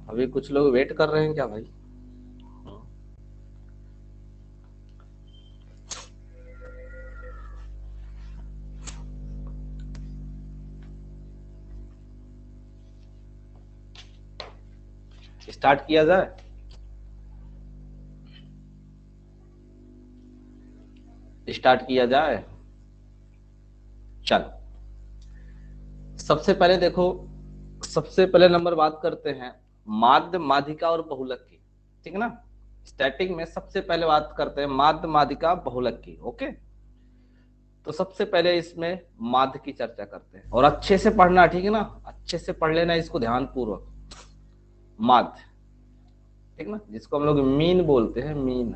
अभी कुछ लोग वेट कर रहे हैं क्या भाई? स्टार्ट किया जाए? स्टार्ट किया जाए? चल, सबसे पहले देखो, सबसे पहले नंबर बात करते हैं माध्य, माध्यिका और बहुलक की। ठीक है ना? स्टैटिक में सबसे पहले बात करते हैं माध्य, माध्यिका, बहुलक की। ओके, तो सबसे पहले इसमें माध्य की चर्चा करते हैं और अच्छे से पढ़ना, ठीक है ना? अच्छे से पढ़ लेना इसको ध्यान पूर्वक। माध्य, ठीक ना, जिसको हम लोग मीन बोलते हैं, मीन।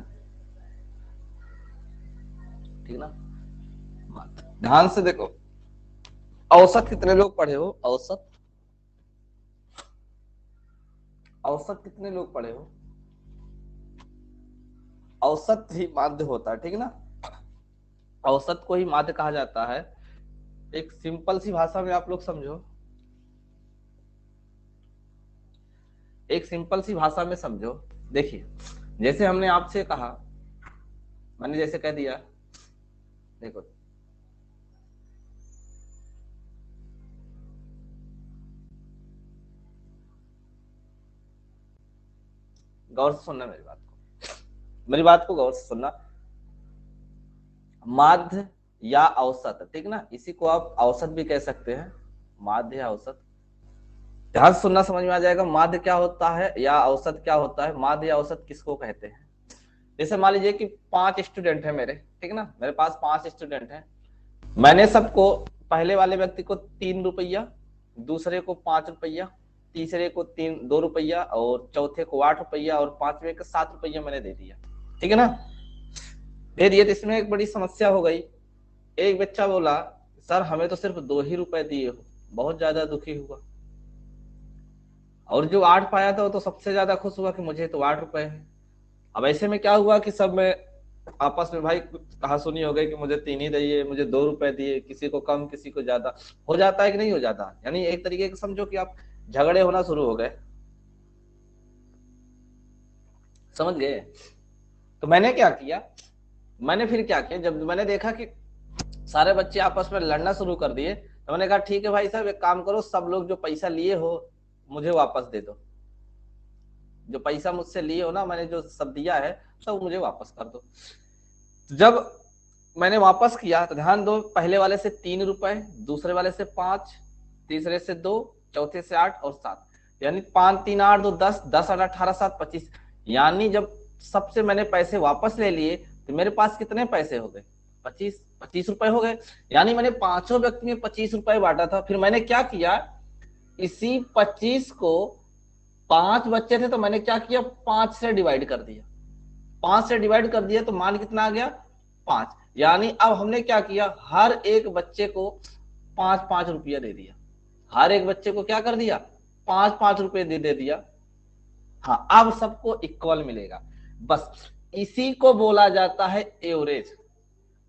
ठीक ना? माध्य, ध्यान से देखो। औसत कितने लोग पढ़े हो? औसत, औसत कितने लोग पढ़े हो? औसत ही माध्य होता है, ठीक है ना? औसत को ही माध्य कहा जाता है। एक सिंपल सी भाषा में आप लोग समझो, एक सिंपल सी भाषा में समझो। देखिए, जैसे हमने आपसे कहा, मैंने जैसे कह दिया, देखो गौर से सुनना मेरी बात को, मेरी बात को गौर से सुनना। माध्य या औसत, ठीक ना, इसी को आप औसत भी कह सकते हैं, माध्य या औसत। ध्यान से सुनना, समझ में आ जाएगा माध्य क्या होता है या औसत क्या होता है। माध्य या औसत किसको कहते हैं? जैसे मान लीजिए कि 5 स्टूडेंट है मेरे, ठीक ना, मेरे पास 5 स्टूडेंट हैं। मैंने सबको, पहले वाले व्यक्ति को 3 रुपया, दूसरे को 5 रुपया, तीसरे को 2 रुपया और चौथे को 8 रुपया और पांचवे को 7 रुपया मैंने दे दिया। ठीक है ना? दे दिए तो इसमें एक बड़ी समस्या हो गई। एक बच्चा बोला, सर हमें तो सिर्फ 2 ही रुपए दिए हो। बहुत ज्यादा दुखी हुआ। और जो 8 पाया था वो तो सबसे ज्यादा खुश हुआ कि मुझे तो 8 रुपए है। अब ऐसे में क्या हुआ कि सब में आपस में भाई कहा सुनी हो गई कि मुझे 3 ही दिए, मुझे 2 रुपए दिए, किसी को कम किसी को ज्यादा। हो जाता है कि नहीं हो जाता? यानी एक तरीके से समझो कि आप झगड़े होना शुरू हो गए। समझ गए? तो मैंने क्या किया, मैंने फिर क्या किया, जब मैंने देखा कि सारे बच्चे आपस में लड़ना शुरू कर दिए, तो मैंने कहा ठीक है भाई साहब, एक काम करो, सब लोग जो पैसा लिए हो मुझे वापस दे दो। जो पैसा मुझसे लिए हो ना, मैंने जो सब दिया है सब मुझे वापस कर दो। जब मैंने वापस किया तो ध्यान दो, पहले वाले से 3 रुपए, दूसरे वाले से 5, तीसरे से 2, चौथे से 8 और 7। यानी 5 3 8 2 10, 10 8 18 7 25। यानी जब सबसे मैंने पैसे वापस ले लिए तो मेरे पास कितने पैसे हो गए? 25, 25 रुपए हो गए। यानी मैंने पांचों व्यक्ति में 25 रुपए बांटा था। फिर मैंने क्या किया, इसी 25 को, 5 बच्चे थे तो मैंने क्या किया, 5 से डिवाइड कर दिया। 5 से डिवाइड कर दिया तो मान कितना आ गया? 5। यानी अब हमने क्या किया, हर एक बच्चे को 5 5 रुपया दे दिया। हर एक बच्चे को क्या कर दिया? 5 5 रुपए दे दिया। हाँ, अब सबको इक्वल मिलेगा। बस इसी को बोला जाता है एवरेज।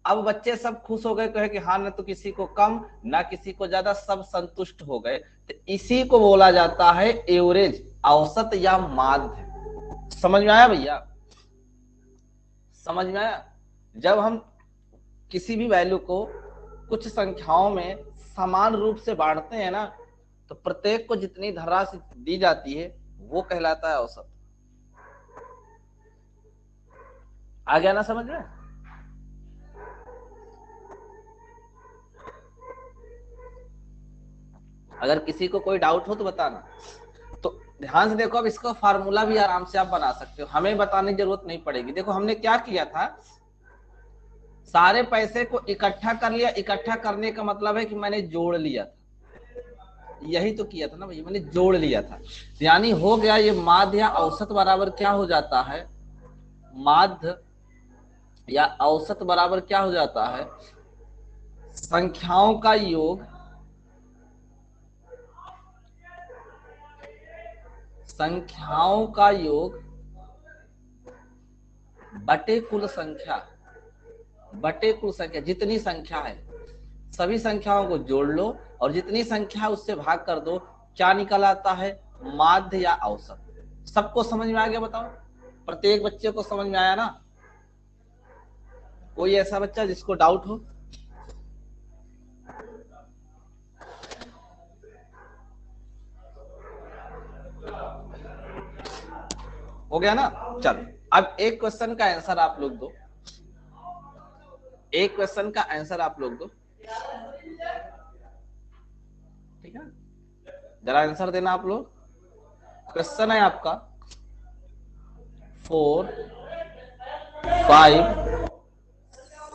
अब बच्चे सब खुश हो गए, कहे कि हाँ, ना तो किसी को कम ना किसी को ज्यादा, सब संतुष्ट हो गए। तो इसी को बोला जाता है एवरेज, औसत या माध्य। समझ में आया भैया? समझ में आया? जब हम किसी भी वैल्यू को कुछ संख्याओं में समान रूप से बांटते हैं ना, तो प्रत्येक को जितनी धनराशि दी जाती है वो कहलाता है औसत। आ गया ना समझ में? अगर किसी को कोई डाउट हो तो बताना। तो ध्यान से देखो, अब इसका फार्मूला भी आराम से आप बना सकते हो, हमें बताने की जरूरत नहीं पड़ेगी। देखो हमने क्या किया था, सारे पैसे को इकट्ठा कर लिया। इकट्ठा करने का मतलब है कि मैंने जोड़ लिया था। यही तो किया था ना भैया, मैंने जोड़ लिया था। यानी हो गया ये माध्य या औसत बराबर क्या हो जाता है, माध्य या औसत बराबर क्या हो जाता है, संख्याओं का योग, संख्याओं का योग बटे कुल संख्या, बटे कुल संख्या। जितनी संख्या है सभी संख्याओं को जोड़ लो और जितनी संख्या उससे भाग कर दो, क्या निकल आता है? माध्य या औसत। सबको समझ में आ गया? बताओ, प्रत्येक बच्चे को समझ में आया ना? कोई ऐसा बच्चा जिसको डाउट हो? हो गया ना? चलो, अब एक क्वेश्चन का आंसर आप लोग दो, एक क्वेश्चन का आंसर आप लोग दो, ठीक है? जरा आंसर देना आप लोग। क्वेश्चन है आपका 4 5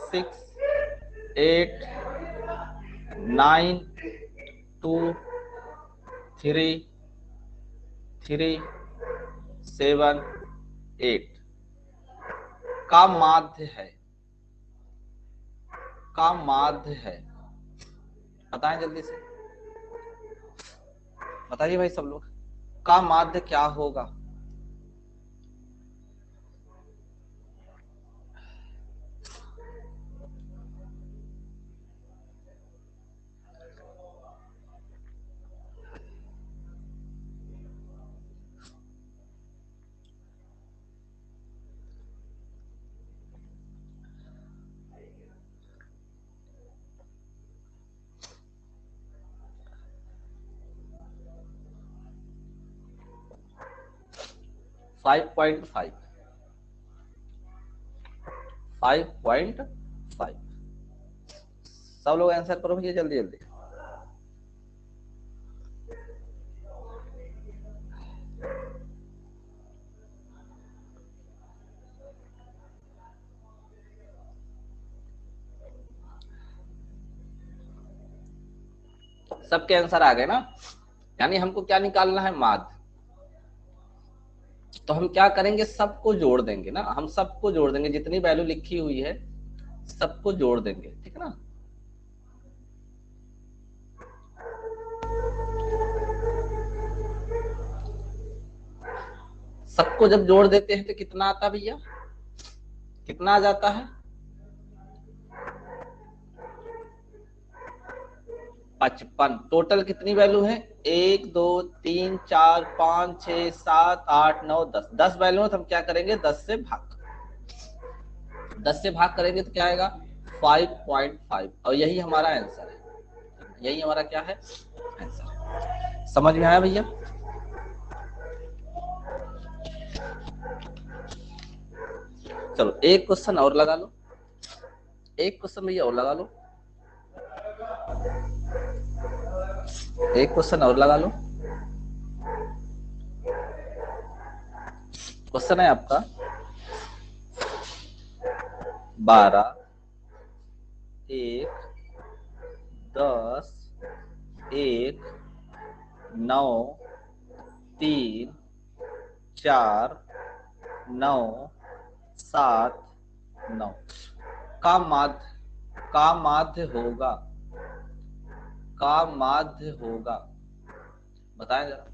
6 8 9 2 3 3 7 8 का माध्य है, का माध्य है। बताएं जल्दी से, बताइए भाई सब लोग, का माध्य क्या होगा? Five point five, 5.5। सब लोग आंसर करो भैया जल्दी जल्दी। सबके आंसर आ गए ना? यानी हमको क्या निकालना है? माध्य। तो हम क्या करेंगे? सबको जोड़ देंगे ना, हम सबको जोड़ देंगे, जितनी वैल्यू लिखी हुई है सबको जोड़ देंगे, ठीक है ना? सबको जब जोड़ देते हैं तो कितना आता भैया? कितना आ जाता है? 55। टोटल कितनी वैल्यू है? 1 2 3 4 5 6 7 8 9 10। 10 वैल्यू है तो हम क्या करेंगे? 10 से भाग, 10 से भाग करेंगे तो क्या आएगा? 5.5। और यही हमारा आंसर है, यही हमारा क्या है? आंसर। समझ में आया भैया? चलो एक क्वेश्चन और लगा लो, एक क्वेश्चन भैया और लगा लो, एक क्वेश्चन और लगा लो। क्वेश्चन है आपका 12 1 10 1 9 3 4 9 7 9 का माध्य, का माध्य होगा, का माध्य होगा। बताएं जरा।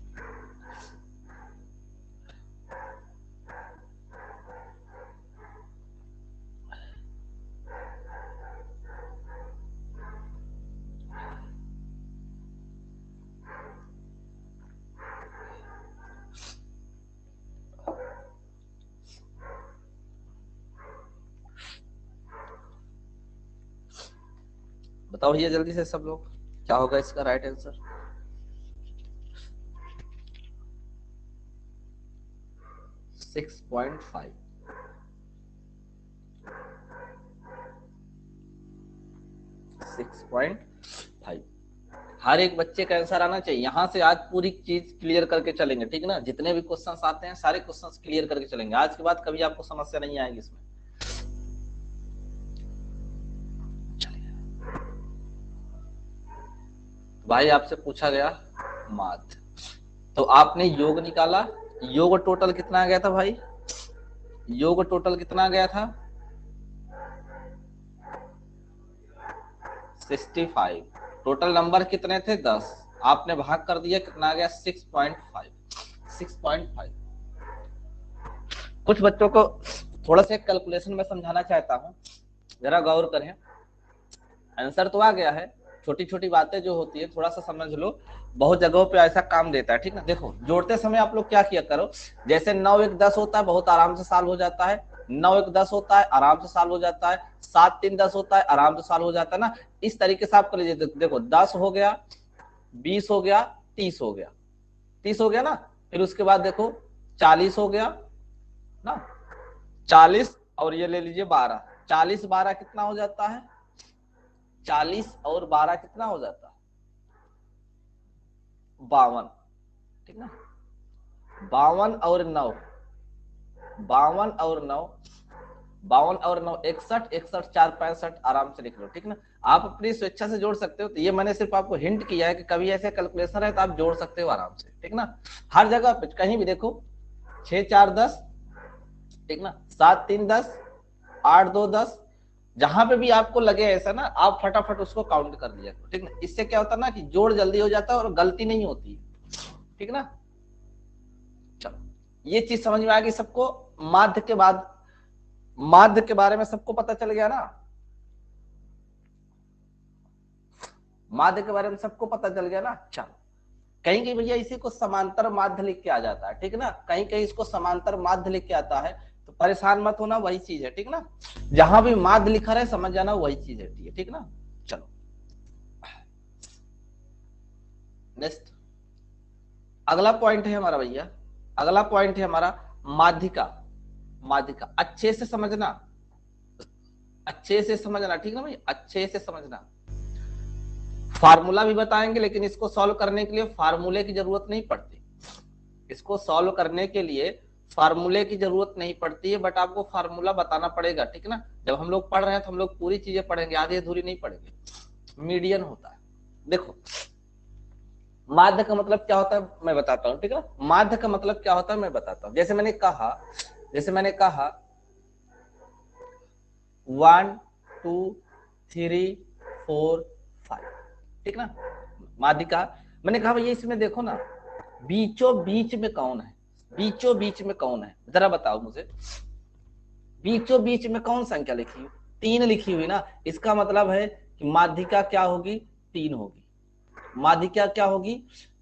बताओ भैया जल्दी से सब लोग, क्या होगा इसका right answer? Six point five. हर एक बच्चे का आंसर आना चाहिए। यहां से आज पूरी चीज क्लियर करके चलेंगे, ठीक है ना? जितने भी क्वेश्चंस आते हैं सारे क्वेश्चंस क्लियर करके चलेंगे। आज के बाद कभी आपको समस्या नहीं आएगी इसमें। भाई आपसे पूछा गया माध्य, तो आपने योग निकाला। योग टोटल कितना आ गया था भाई? योग टोटल कितना आ गया था? 65। टोटल नंबर कितने थे? 10। आपने भाग कर दिया, कितना आ गया? 6.5। 6.5। कुछ बच्चों को थोड़ा सा कैलकुलेशन में समझाना चाहता हूं, जरा गौर करें। आंसर तो आ गया है, छोटी छोटी बातें जो होती है थोड़ा सा समझ लो, बहुत जगहों पे ऐसा काम देता है, ठीक ना। देखो जोड़ते समय आप लोग क्या किया करो, जैसे 9 1 10 होता है, बहुत आराम से साल हो जाता है। 9 1 10 होता है, आराम से साल हो जाता है। 7 3 10 होता है, आराम से साल हो जाता है ना। इस तरीके से आप कर लीजिए। देखो 10 हो गया, 20 हो गया, 30 हो गया, 30 हो गया ना। फिर उसके बाद देखो 40 हो गया ना, 40 और ये ले लीजिए 12, 40 12 कितना हो जाता है, 40 और 12 कितना हो जाता है, 52, ठीक ना। 52 और 9, 52 और 9, 52 और 9 61, 61 4 65, आराम से लिख लो, ठीक ना। आप अपनी स्वेच्छा से जोड़ सकते हो, तो ये मैंने सिर्फ आपको हिंट किया है कि कभी ऐसे कैलकुलेशन है तो आप जोड़ सकते हो आराम से, ठीक ना। हर जगह पे कहीं भी देखो 6 4 10, ठीक ना, 7 3 10, 8 2 10, जहां पे भी आपको लगे ऐसा ना, आप फटाफट उसको काउंट कर लिया, ठीक ना। इससे क्या होता है ना कि जोड़ जल्दी हो जाता है और गलती नहीं होती, ठीक ना। चलो ये चीज समझ में आ गई सबको। माध्य के बाद, माध्य के बारे में सबको पता चल गया ना, माध्य के बारे में सबको पता चल गया ना। चलो कहीं कहीं भैया इसी को समांतर माध्य लिख के आ जाता है, ठीक ना, कहीं कहीं इसको समांतर माध्य लिख के आता है, तो परेशान मत होना, वही चीज है, ठीक ना। जहां भी माध्य लिखा रहे समझ जाना वही चीज है, ठीक ना। चलो नेक्स्ट, अगला पॉइंट है हमारा भैया, अगला पॉइंट है हमारा माध्यिका। माध्यिका अच्छे से समझना, अच्छे से समझना, ठीक ना भाई, अच्छे से समझना। फार्मूला भी बताएंगे, लेकिन इसको सॉल्व करने के लिए फार्मूले की जरूरत नहीं पड़ती, इसको सॉल्व करने के लिए फार्मूले की जरूरत नहीं पड़ती है, बट आपको फार्मूला बताना पड़ेगा, ठीक ना। जब हम लोग पढ़ रहे हैं तो हम लोग पूरी चीजें पढ़ेंगे, आधी अधूरी नहीं पढ़ेंगे, मीडियन होता है। देखो माध्य का मतलब क्या होता है मैं बताता हूँ, ठीक है। माध्य का मतलब क्या होता है मैं बताता हूँ। जैसे मैंने कहा 1 2 3 4 5, ठीक ना, माध्यिका। मैंने कहा भैया इसमें देखो ना, बीचों बीच में कौन है, बीचों बीच में कौन है, जरा बताओ मुझे। बीचों बीच में कौन संख्या लिखी हुई, 3 लिखी हुई ना। इसका मतलब है कि माध्यिका क्या होगी, 3 होगी। माध्यिका क्या होगी,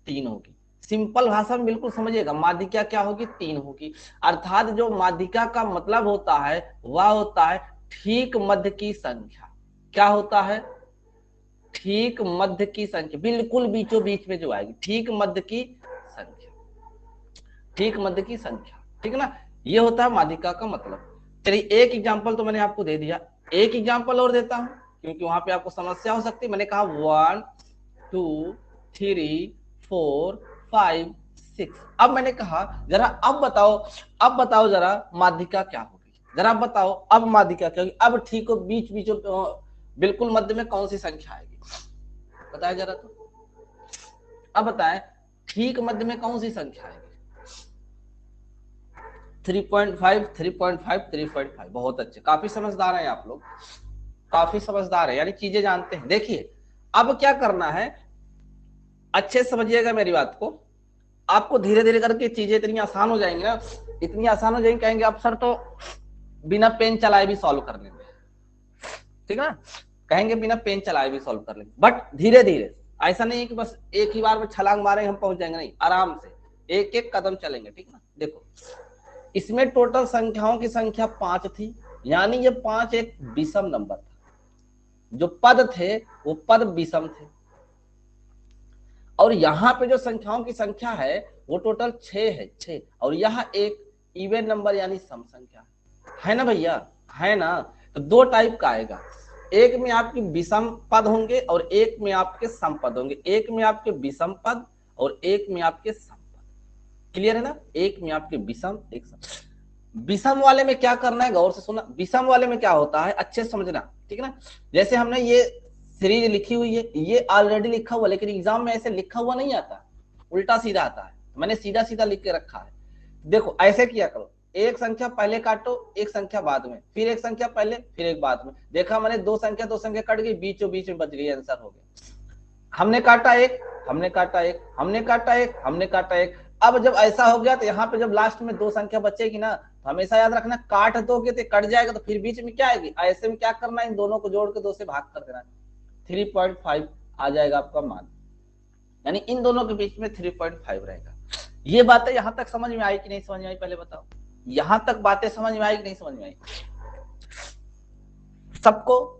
3 होगी। सिंपल भाषा में बिल्कुल समझिएगा, माध्यिका क्या होगी, 3 होगी। अर्थात जो माध्यिका का मतलब होता है वह होता है ठीक मध्य की संख्या। क्या होता है, ठीक मध्य की संख्या, बिल्कुल बीचों बीच में जो आएगी, ठीक मध्य की संख्या, ठीक मध्य की संख्या, ठीक है ना। ये होता है माध्यिका का मतलब। चलिए एक एग्जांपल तो मैंने आपको दे दिया, एक एग्जांपल और देता हूं, क्योंकि वहां पे आपको समस्या हो सकती है। मैंने कहा 1 2 3 4 5 6। अब मैंने कहा जरा अब बताओ, अब बताओ जरा माध्यिका क्या होगी, जरा अब बताओ अब माध्यिका क्या होगी। अब ठीक हो, बीच बीच बिल्कुल मध्य में कौन सी संख्या आएगी, बताया जरा तो। अब बताएं ठीक मध्य में कौन सी संख्या आएगी, 3.5 3.5 3.5। बहुत अच्छे, काफी समझदार हैं आप लोग, काफी समझदार है, यानी चीजें जानते हैं। देखिए अब क्या करना है, अच्छे से समझिएगा मेरी बात को। आपको धीरे धीरे करके चीजें इतनी आसान हो जाएंगी ना, इतनी आसान हो जाएंगी, कहेंगे अब सर तो बिना पेन चलाए भी सॉल्व कर लेंगे, ठीक है ना, कहेंगे बिना पेन चलाए भी सॉल्व कर लेंगे। बट धीरे धीरे, ऐसा नहीं है कि बस एक ही बार में छलांग मारेंगे हम पहुंच जाएंगे, नहीं, आराम से एक एक कदम चलेंगे, ठीक है ना। देखो इसमें टोटल संख्याओं की संख्या 5 थी, यानी ये 5 एक विषम नंबर था, जो पद थे वो पद विषम थे। और यहाँ पे जो संख्याओं की संख्या है वो टोटल 6 है, 6, और यह एक इवन नंबर यानी सम संख्या है ना भैया, है ना। तो दो टाइप का आएगा, एक में आपके विषम पद होंगे और एक में आपके सम पद होंगे, एक में आपके विषम पद और एक में आपके सम पद। क्लियर है ना, एक में आपके विषम, एक सम। विषम वाले में क्या करना है, गौर से सुनना, विषम वाले में क्या होता है अच्छे से समझना, ठीक है ना। जैसे हमने ये सीरीज लिखी हुई है, ये ऑलरेडी लिखा हुआ, लेकिन एग्जाम में ऐसे लिखा हुआ नहीं आता, उल्टा सीधा आता है, मैंने सीधा सीधा लिख के रखा है। देखो ऐसे किया करो, एक संख्या पहले काटो, एक संख्या बाद में, फिर एक संख्या पहले, फिर एक बाद में। देखा मैंने दो संख्या कट गई, बीचों बीच में बच गई, आंसर हो गया। हमने काटा एक, हमने काटा एक, हमने काटा एक, हमने काटा एक। अब जब ऐसा हो गया तो यहाँ पे जब लास्ट में दो संख्या बचेगी ना, तो हमेशा याद रखना, काट दोगे तो कट जाएगा, तो फिर बीच में क्या आएगी, ऐसे में क्या करना है, इन दोनों को जोड़ के 2 से भाग कर देना, 3.5 आ जाएगा आपका मान, यानी इन दोनों के बीच में 3.5 रहेगा। ये बातें यहां तक समझ में आई कि नहीं समझ में आई, पहले बताओ। यहां तक बातें समझ में आई कि नहीं समझ में आई सबको?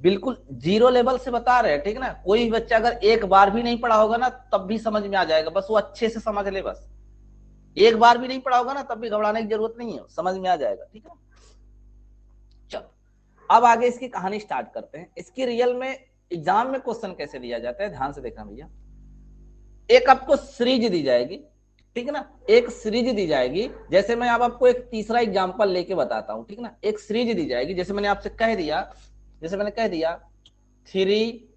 बिल्कुल जीरो लेवल से बता रहे हैं, ठीक ना। कोई बच्चा अगर एक बार भी नहीं पढ़ा होगा ना तब भी समझ में आ जाएगा, बस वो अच्छे से समझ ले। बस एक बार भी नहीं पढ़ा होगा ना तब भी घबराने की जरूरत नहीं है, समझ में आ जाएगा, ठीक है। चलो अब आगे इसकी कहानी स्टार्ट करते हैं। इसकी रियल में एग्जाम में क्वेश्चन कैसे दिया जाता है, ध्यान से देखना भैया। एक आपको सीरीज दी जाएगी, ठीक है ना, एक सीरीज दी जाएगी। जैसे मैं अब आपको एक तीसरा एग्जांपल लेके बताता हूं, ठीक ना। एक सीरीज दी जाएगी, जैसे मैंने आपसे कह दिया, 3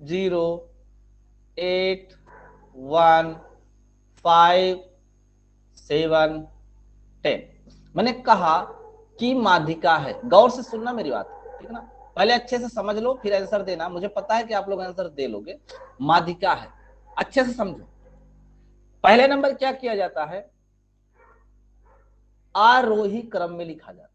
0 8 1 5 7 10। मैंने कहा कि माध्यिका है। गौर से सुनना मेरी बात, ठीक है ना। पहले अच्छे से समझ लो फिर आंसर देना। मुझे पता है कि आप लोग आंसर दे लोगे। माध्यिका है, अच्छे से समझो। पहले नंबर क्या किया जाता है, आरोही क्रम में लिखा जाता है।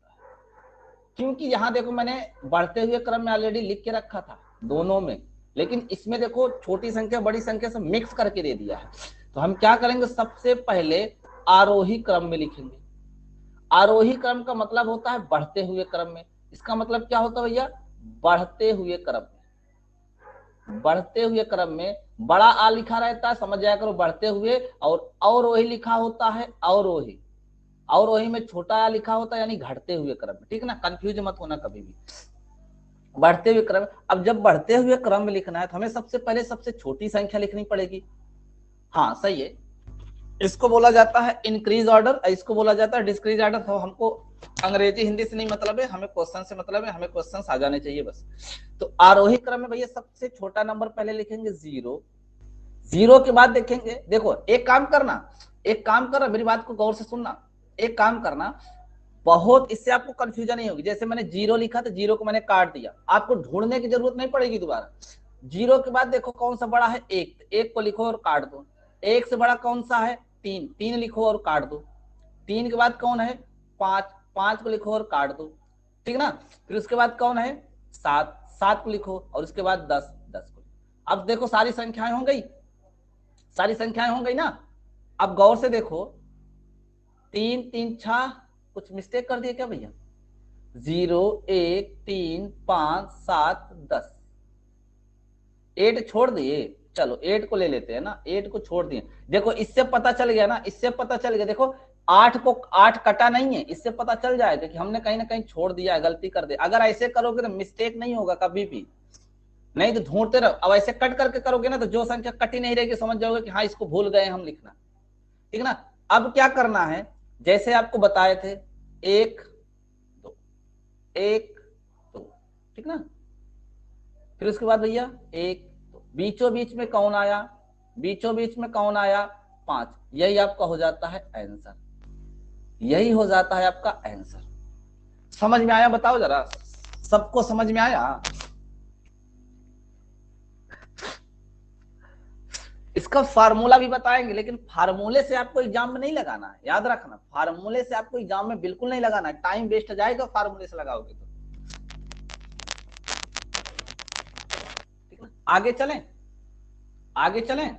क्योंकि यहां देखो मैंने बढ़ते हुए क्रम में ऑलरेडी लिख के रखा था दोनों में, लेकिन इसमें देखो छोटी संख्या बड़ी संख्या से मिक्स करके दे दिया है। तो हम क्या करेंगे, सबसे पहले आरोही क्रम में लिखेंगे। आरोही क्रम का मतलब होता है बढ़ते हुए क्रम में। इसका मतलब क्या होता है भैया, बढ़ते हुए क्रम में। बढ़ते हुए क्रम में बड़ा आ लिखा रहता है, समझ जाया करो, बढ़ते हुए। और अवरोही लिखा होता है, अवरोही। अवरोही में छोटा आ लिखा होता है, यानी घटते हुए क्रम में, ठीक है ना। कंफ्यूज मत होना कभी भी, बढ़ते हुए क्रम। अब जब बढ़ते हुए क्रम में लिखना है तो हमें सबसे पहले सबसे छोटी संख्या लिखनी पड़ेगी। हाँ सही है, इसको बोला जाता है इंक्रीज ऑर्डर, इसको बोला जाता है डिक्रीज ऑर्डर। तो हमको अंग्रेजी हिंदी से नहीं मतलब है, हमें क्वेश्चन से मतलब है, हमें क्वेश्चन आ जाने चाहिए बस। तो आरोही क्रम में भैया सबसे छोटा नंबर पहले लिखेंगे 0। 0 के बाद देखेंगे, देखो एक काम करना, मेरी बात को गौर से सुनना। एक काम करना, बहुत इससे आपको कंफ्यूजन नहीं होगी। जैसे मैंने 0 लिखा तो 0 को मैंने काट दिया, आपको ढूंढने की जरूरत नहीं पड़ेगी दोबारा। 0 के बाद देखो कौन सा बड़ा है, 1, 1 को लिखो और काट दो। 1 से बड़ा कौन सा है, 3, 3 लिखो और काट दो। 3 के बाद कौन है, 5, 5 को लिखो और काट दो, ठीक ना। फिर उसके बाद कौन है, 7, 7 को लिखो और उसके बाद 10, 10 को। अब देखो सारी संख्याएं हो गई, सारी संख्याएं हो गई ना। अब गौर से देखो, 3 3 6, कुछ मिस्टेक कर दिए क्या भैया, 0 1 3 5 7 10, 8 छोड़ दिए। चलो 8 को ले लेते हैं ना, 8 को छोड़ दिए। देखो इससे पता चल गया ना, इससे पता चल गया। देखो 8 को 8 कटा नहीं है, इससे पता चल जाएगा कि हमने कहीं ना कहीं छोड़ दिया है, गलती कर दे। अगर ऐसे करोगे तो मिस्टेक नहीं होगा कभी भी, नहीं तो ढूंढते रहो। अब ऐसे कट करके करोगे ना तो जो संख्या कटी नहीं रहेगी समझ जाओगे कि हाँ इसको भूल गए हम लिखना, ठीक ना। अब क्या करना है, जैसे आपको बताए थे, 1 2 1 2, ठीक ना। फिर उसके बाद भैया 1 2, बीचों बीच में कौन आया, बीचों बीच में कौन आया, 5। यही आपका हो जाता है आंसर, यही हो जाता है आपका आंसर। समझ में आया, बताओ जरा, सबको समझ में आया। इसका फार्मूला भी बताएंगे, लेकिन फार्मूले से आपको एग्जाम में नहीं लगाना है, याद रखना। फार्मूले से आपको एग्जाम में बिल्कुल नहीं लगाना है, टाइम वेस्ट हो जाएगा फार्मूले से लगाओगे तो, ठीक है। आगे चलें, आगे चलें।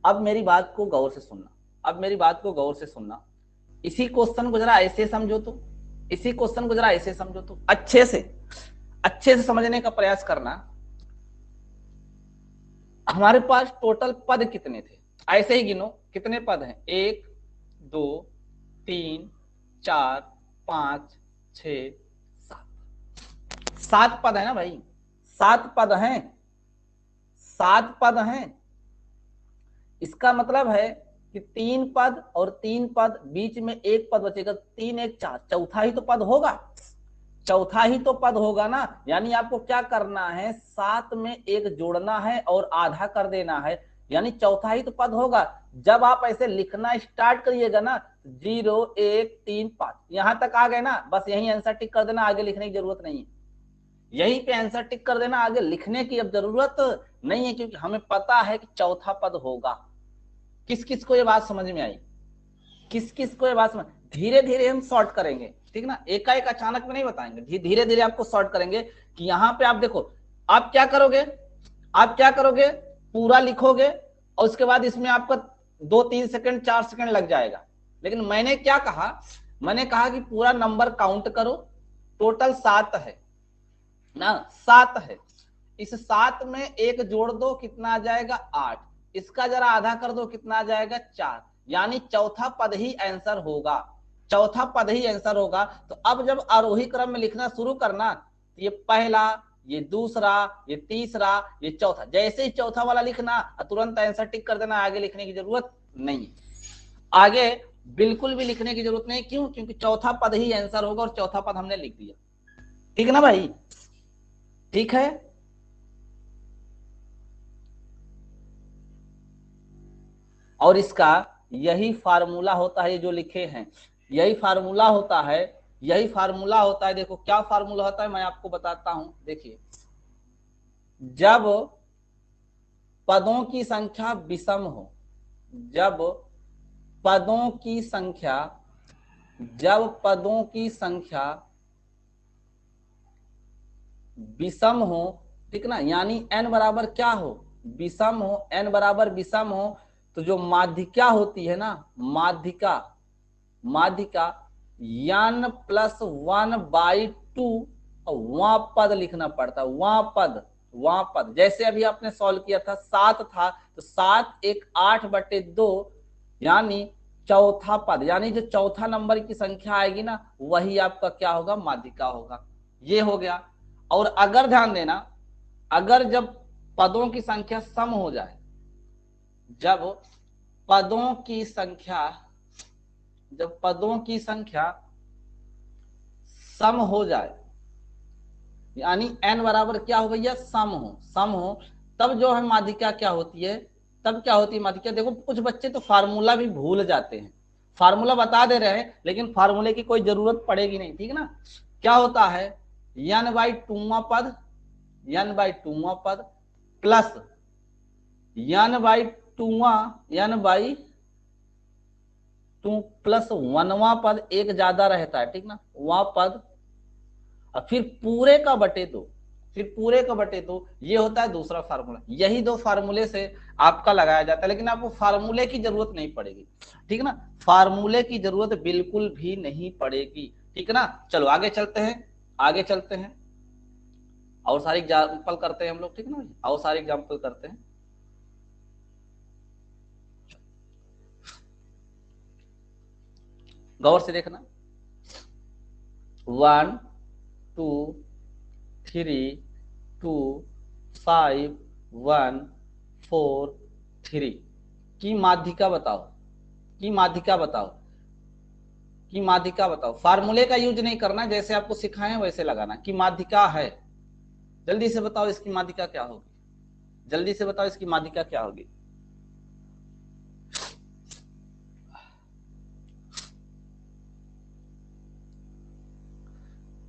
अब मेरी बात को गौर से सुनना, अब मेरी बात को गौर से सुनना। इसी क्वेश्चन को जरा ऐसे समझो तो, इसी क्वेश्चन को जरा ऐसे समझो तो, अच्छे से समझने का प्रयास करना। हमारे पास टोटल पद कितने थे, ऐसे ही गिनो कितने पद हैं, 1 2 3 4 5 6 7, 7 पद है ना भाई, 7 पद हैं, 7 पद हैं। इसका मतलब है कि 3 पद और 3 पद, बीच में 1 पद बचेगा, 3 1 4, चौथा ही तो पद होगा, चौथा ही तो पद होगा ना। यानी आपको क्या करना है, 7 में 1 जोड़ना है और आधा कर देना है, यानी चौथा ही तो पद होगा। जब आप ऐसे लिखना स्टार्ट करिएगा ना, 0 1 3 5 यहां तक आ गए ना, बस यही आंसर टिक कर देना, आगे लिखने की जरूरत नहीं है। यहीं पे आंसर टिक कर देना, आगे लिखने की अब जरूरत नहीं है, क्योंकि हमें पता है कि चौथा पद होगा। किस किस को ये बात समझ में आई, किस किस को ये बात समझ, धीरे धीरे हम सॉर्ट करेंगे, ठीक ना, एकाएक अचानक में नहीं बताएंगे, धीरे धीरे आपको सॉर्ट करेंगे कि यहाँ पे आप देखो, आप क्या करोगे, पूरा लिखोगे और उसके बाद इसमें आपका 2-3 सेकंड 4 सेकंड लग जाएगा। लेकिन मैंने क्या कहा, मैंने कहा कि पूरा नंबर काउंट करो, टोटल 7 है ना, 7 है, इस 7 में एक जोड़ दो, कितना आ जाएगा 8, इसका जरा आधा कर दो, कितना आ जाएगा 4, यानी चौथा पद ही आंसर होगा, चौथा पद ही आंसर होगा। तो अब जब आरोही क्रम में लिखना शुरू करना, ये पहला, ये दूसरा, ये तीसरा, ये चौथा, जैसे ही चौथा वाला लिखना तुरंत आंसर टिक कर देना, आगे लिखने की जरूरत नहीं, आगे बिल्कुल भी लिखने की जरूरत नहीं। क्यों? क्योंकि चौथा पद ही आंसर होगा और चौथा पद हमने लिख दिया, ठीक है ना भाई, ठीक है। और इसका यही फार्मूला होता है, जो लिखे हैं यही फार्मूला होता है, यही फार्मूला होता है। देखो क्या फार्मूला होता है, मैं आपको बताता हूं, देखिए, जब पदों की संख्या विषम हो, जब पदों की संख्या, जब पदों की संख्या विषम हो, ठीक ना, यानी n बराबर क्या हो, विषम हो, n बराबर विषम हो, तो जो माध्यिका होती है ना, माध्यिका, माध्यिका n + 1/2 वहां पद लिखना पड़ता, वहां पद, वहां पद। जैसे अभी आपने सॉल्व किया था, 7 था तो 7 × 8/2, यानी चौथा पद, यानी जो चौथा नंबर की संख्या आएगी ना, वही आपका क्या होगा, माध्यिका होगा। ये हो गया। और अगर ध्यान देना, अगर जब पदों की संख्या सम हो जाए, जब पदों की संख्या, जब पदों की संख्या सम हो जाए, यानी n बराबर क्या हो भैया, सम हो, सम हो, तब जो है माध्यिका क्या होती है, तब क्या होती है माध्यिका। देखो कुछ बच्चे तो फार्मूला भी भूल जाते हैं, फार्मूला बता दे रहे हैं लेकिन फार्मूले की कोई जरूरत पड़ेगी नहीं, ठीक ना। क्या होता है, n/2वां पद, n/2वां पद प्लस n/2 प्लस 1वां पद, एक ज्यादा रहता है, ठीक ना, वहां पद, और फिर पूरे का बटे 2, फिर पूरे का बटे 2, ये होता है दूसरा फार्मूला। यही 2 फार्मूले से आपका लगाया जाता है, लेकिन आपको फार्मूले की जरूरत नहीं पड़ेगी, ठीक ना, फार्मूले की जरूरत बिल्कुल भी नहीं पड़ेगी, ठीक ना। चलो आगे चलते हैं, आगे चलते हैं, और सारे एग्जाम्पल करते हैं हम लोग, ठीक ना, और सारे एग्जाम्पल करते हैं। गौर से देखना, 1 2 3 2 5 1 4 3 की माध्यिका बताओ, की माध्यिका बताओ, की माध्यिका बताओ। फार्मूले का यूज नहीं करना, जैसे आपको सिखाए वैसे लगाना, की माध्यिका है। जल्दी से बताओ इसकी माध्यिका क्या होगी, जल्दी से बताओ इसकी माध्यिका क्या होगी।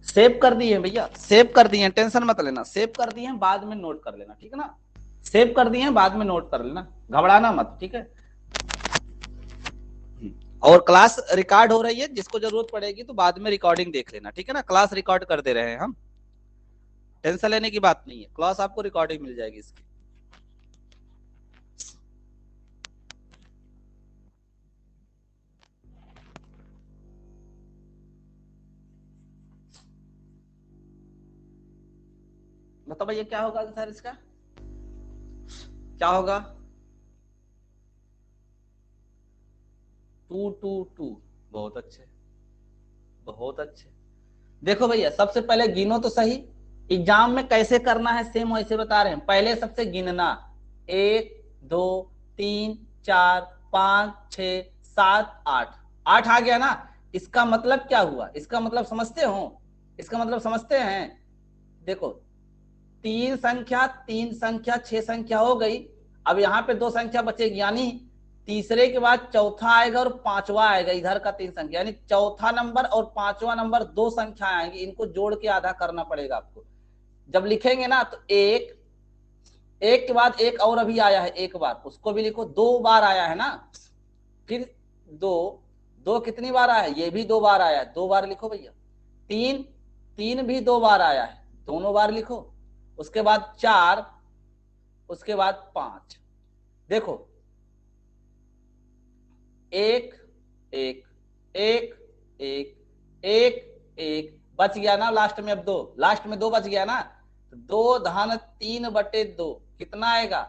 सेव कर दिए भैया, सेव कर दिए, टेंशन मत लेना, सेव कर दिए, बाद में नोट कर लेना, ठीक है ना, सेव कर दिए, बाद में नोट कर लेना, घबराना मत, ठीक है। और क्लास रिकॉर्ड हो रही है, जिसको जरूरत पड़ेगी तो बाद में रिकॉर्डिंग देख लेना, ठीक है ना, क्लास रिकॉर्ड कर दे रहे हैं हम, टेंशन लेने की बात नहीं है, क्लास आपको रिकॉर्डिंग मिल जाएगी इसकी। बताओ भैया क्या होगा सर, इसका क्या होगा, 2 2 2, बहुत अच्छे, बहुत अच्छे। देखो भैया सबसे पहले गिनो तो सही, एग्जाम में कैसे करना है सेम वैसे बता रहे हैं। पहले सबसे गिनना, 1 2 3 4 5 6 7 8, 8 आ गया ना। इसका मतलब क्या हुआ, इसका मतलब समझते हो, इसका मतलब समझते हैं। देखो 3 संख्या 3 संख्या 6 संख्या हो गई, अब यहाँ पे 2 संख्या बचेगी, यानी तीसरे के बाद चौथा आएगा और पांचवा आएगा, इधर का 3 संख्या, यानी चौथा नंबर और पांचवा नंबर 2 संख्या आएंगी, इनको जोड़ के आधा करना पड़ेगा आपको। जब लिखेंगे ना तो एक, एक के बाद एक और अभी आया है, एक बार उसको भी लिखो, 2 बार आया है ना, फिर 2 2 कितनी बार आया है? ये भी 2 बार आया है, 2 बार लिखो भैया। 3, 3 भी 2 बार आया है, दोनों बार लिखो। उसके बाद 4, उसके बाद 5। देखो 1 1 1 1 1 1 बच गया ना लास्ट में। अब 2, लास्ट में 2 बच गया ना, तो 2 धन 3/2 कितना आएगा?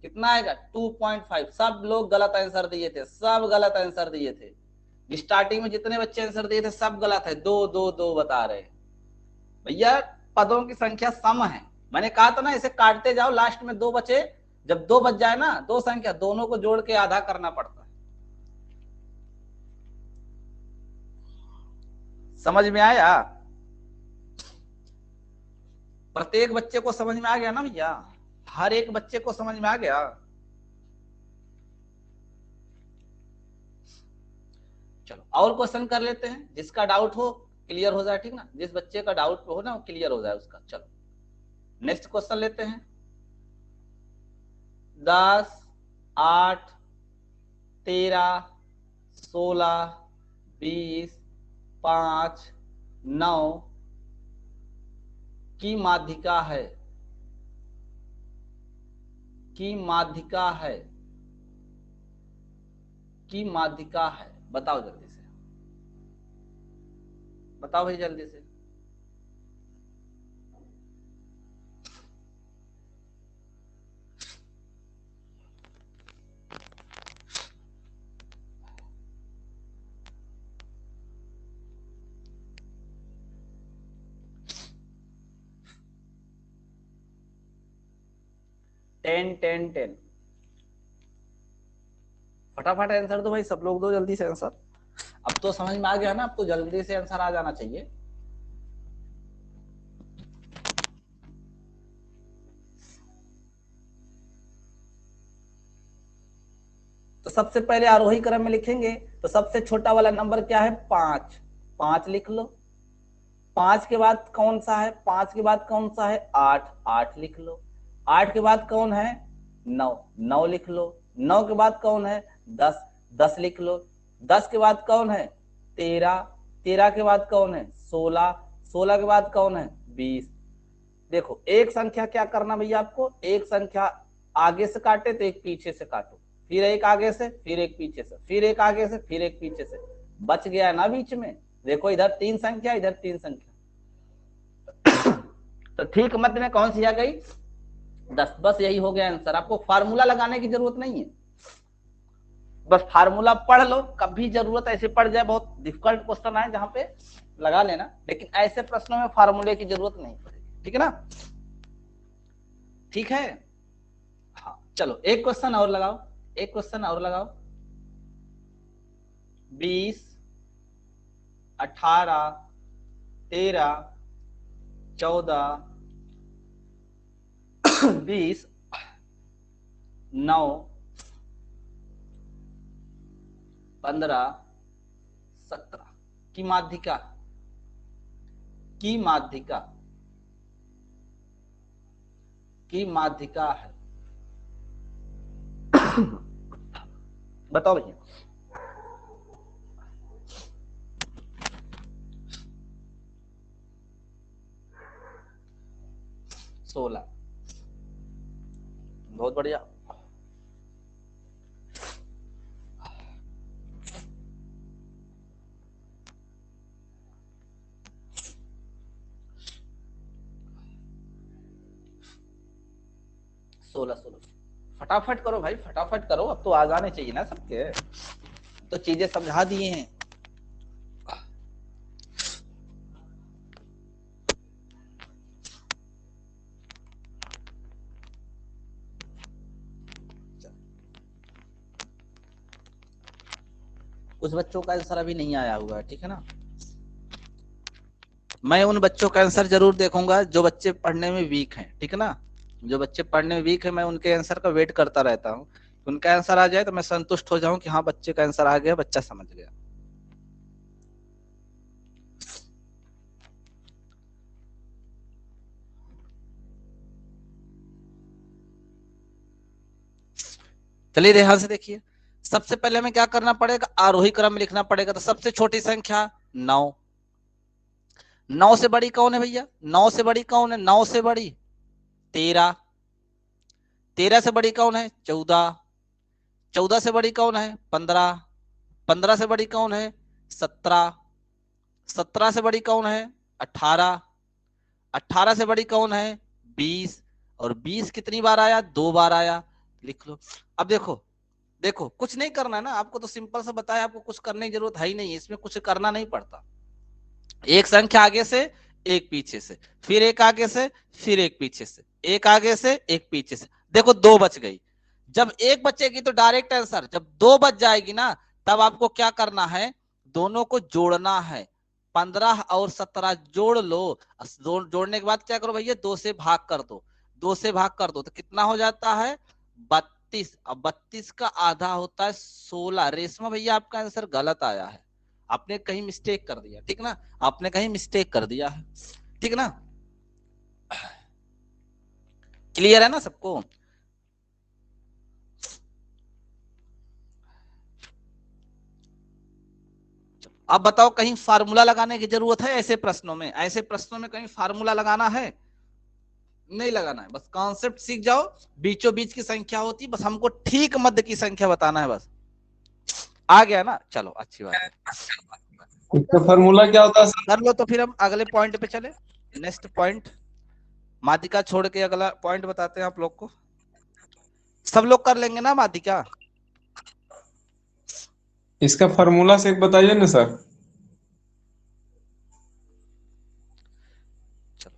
कितना आएगा? 2.5। सब लोग गलत आंसर दिए थे, सब गलत आंसर दिए थे। स्टार्टिंग में जितने बच्चे आंसर दिए थे सब गलत है, 2 2 2 बता रहे हैं भैया। पदों की संख्या सम है, मैंने कहा था ना इसे काटते जाओ, लास्ट में 2 बचे। जब 2 बच जाए ना, 2 संख्या, दोनों को जोड़ के आधा करना पड़ता है। समझ में आया? प्रत्येक बच्चे को समझ में आ गया ना भैया? हर एक बच्चे को समझ में आ गया? चलो और क्वेश्चन कर लेते हैं, जिसका डाउट हो क्लियर हो जाए, ठीक ना? जिस बच्चे का डाउट हो ना वो क्लियर हो जाए उसका। चलो नेक्स्ट क्वेश्चन लेते हैं। 10 8 13 16 20 5 9 की माध्यिका है, की माध्यिका है, की माध्यिका है। बताओ जल्दी से, बताओ भाई जल्दी से। Ten ten ten. फटाफट आंसर दो भाई, सब लोग दो जल्दी से आंसर। अब तो समझ में आ गया ना, अब तो जल्दी से आंसर आ जाना चाहिए। तो सबसे पहले आरोही क्रम में लिखेंगे, तो सबसे छोटा वाला नंबर क्या है? 5। 5 लिख लो। 5 के बाद कौन सा है? 5 के बाद कौन सा है? 8। 8 लिख लो। 8 के बाद कौन है? 9। 9 लिख लो। 9 के बाद कौन है? 10। 10 लिख लो। 10 के बाद कौन है? 13। 13 के बाद कौन है? 16। 16 के बाद कौन है? 20। देखो एक संख्या क्या करना भैया आपको, एक संख्या आगे से काटे तो एक पीछे से काटो, फिर एक आगे से, फिर एक पीछे से, फिर एक आगे से, फिर एक पीछे से। बच गया ना बीच में? देखो इधर 3 संख्या, इधर 3 संख्या, तो ठीक मध्य में कौन सी आ गई? 10। बस यही हो गया आंसर। आपको फार्मूला लगाने की जरूरत नहीं है, बस फार्मूला पढ़ लो। कभी जरूरत ऐसे पड़ जाए, बहुत डिफिकल्ट क्वेश्चन आए जहां पे लगा लेना, लेकिन ऐसे प्रश्नों में फार्मूले की जरूरत नहीं पड़ेगी, ठीक है ना? ठीक है, हाँ चलो एक क्वेश्चन और लगाओ, एक क्वेश्चन और लगाओ। 20 18 13 14 20 9 15 17 की माध्यिका, की माध्यिका, की माध्यिका है। बताओ भैया। 16। बहुत बढ़िया। सोलह 16। फटाफट करो भाई, फटाफट करो, अब तो आ जाने चाहिए ना सबके, तो चीजें समझा दिए हैं। कुछ बच्चों का आंसर अभी नहीं आया हुआ है, ठीक है ना? मैं उन बच्चों का आंसर जरूर देखूंगा जो बच्चे पढ़ने में वीक हैं, ठीक है ना? जो बच्चे पढ़ने में वीक है, मैं उनके आंसर का वेट करता रहता हूँ। उनका आंसर आ जाए तो मैं संतुष्ट हो जाऊं कि हाँ बच्चे का आंसर आ गया, बच्चा समझ गया। चलिए ध्यान से देखिए। सबसे पहले हमें क्या करना पड़ेगा, आरोही क्रम में लिखना पड़ेगा। तो सबसे छोटी संख्या 9, 9 से बड़ी कौन है भैया, 9 से बड़ी कौन है, 9 से बड़ी 13, 13 से बड़ी कौन है 14, 14 से बड़ी कौन है 15, 15 से बड़ी कौन है 17, 17 से बड़ी कौन है 18, 18 से बड़ी कौन है 20, और 20 कितनी बार आया, 2 बार आया, लिख लो। अब देखो देखो कुछ नहीं करना है ना आपको, तो सिंपल सा बताया, आपको कुछ करने की जरूरत है ही नहीं, इसमें कुछ करना नहीं पड़ता। एक संख्या आगे से, एक पीछे से, फिर एक आगे से, फिर एक पीछे से, एक आगे से, एक पीछे से। देखो 2 बच गई, जब एक बचेगी तो डायरेक्ट आंसर, जब 2 बच जाएगी ना तब आपको क्या करना है, दोनों को जोड़ना है। 15 और 17 जोड़ लो, जोड़ने के बाद क्या करो भैया, 2 से भाग कर दो, 2 से भाग कर दो तो कितना हो जाता है 32। अब 32 का आधा होता है 16। रेशमा भैया आपका आंसर गलत आया है, आपने कहीं मिस्टेक कर दिया, ठीक ना, आपने कहीं मिस्टेक कर दिया है, ठीक ना, क्लियर है ना सबको। अब बताओ कहीं फार्मूला लगाने की जरूरत है ऐसे प्रश्नों में, ऐसे प्रश्नों में कहीं फार्मूला लगाना है, नहीं लगाना है, बस कॉन्सेप्ट सीख जाओ। बीचों बीच की संख्या होती, बस हमको ठीक मध्य की संख्या बताना है, बस आ गया ना, चलो अच्छी बात है। इसका फॉर्मूला क्या होता है सर? कर लो तो फिर हम अगले पॉइंट पे चले, नेक्स्ट पॉइंट, माध्यिका छोड़ के अगला पॉइंट बताते हैं आप लोग को। सब लोग कर लेंगे ना माध्यिका? इसका फॉर्मूला से एक बताइए ना सर। चलो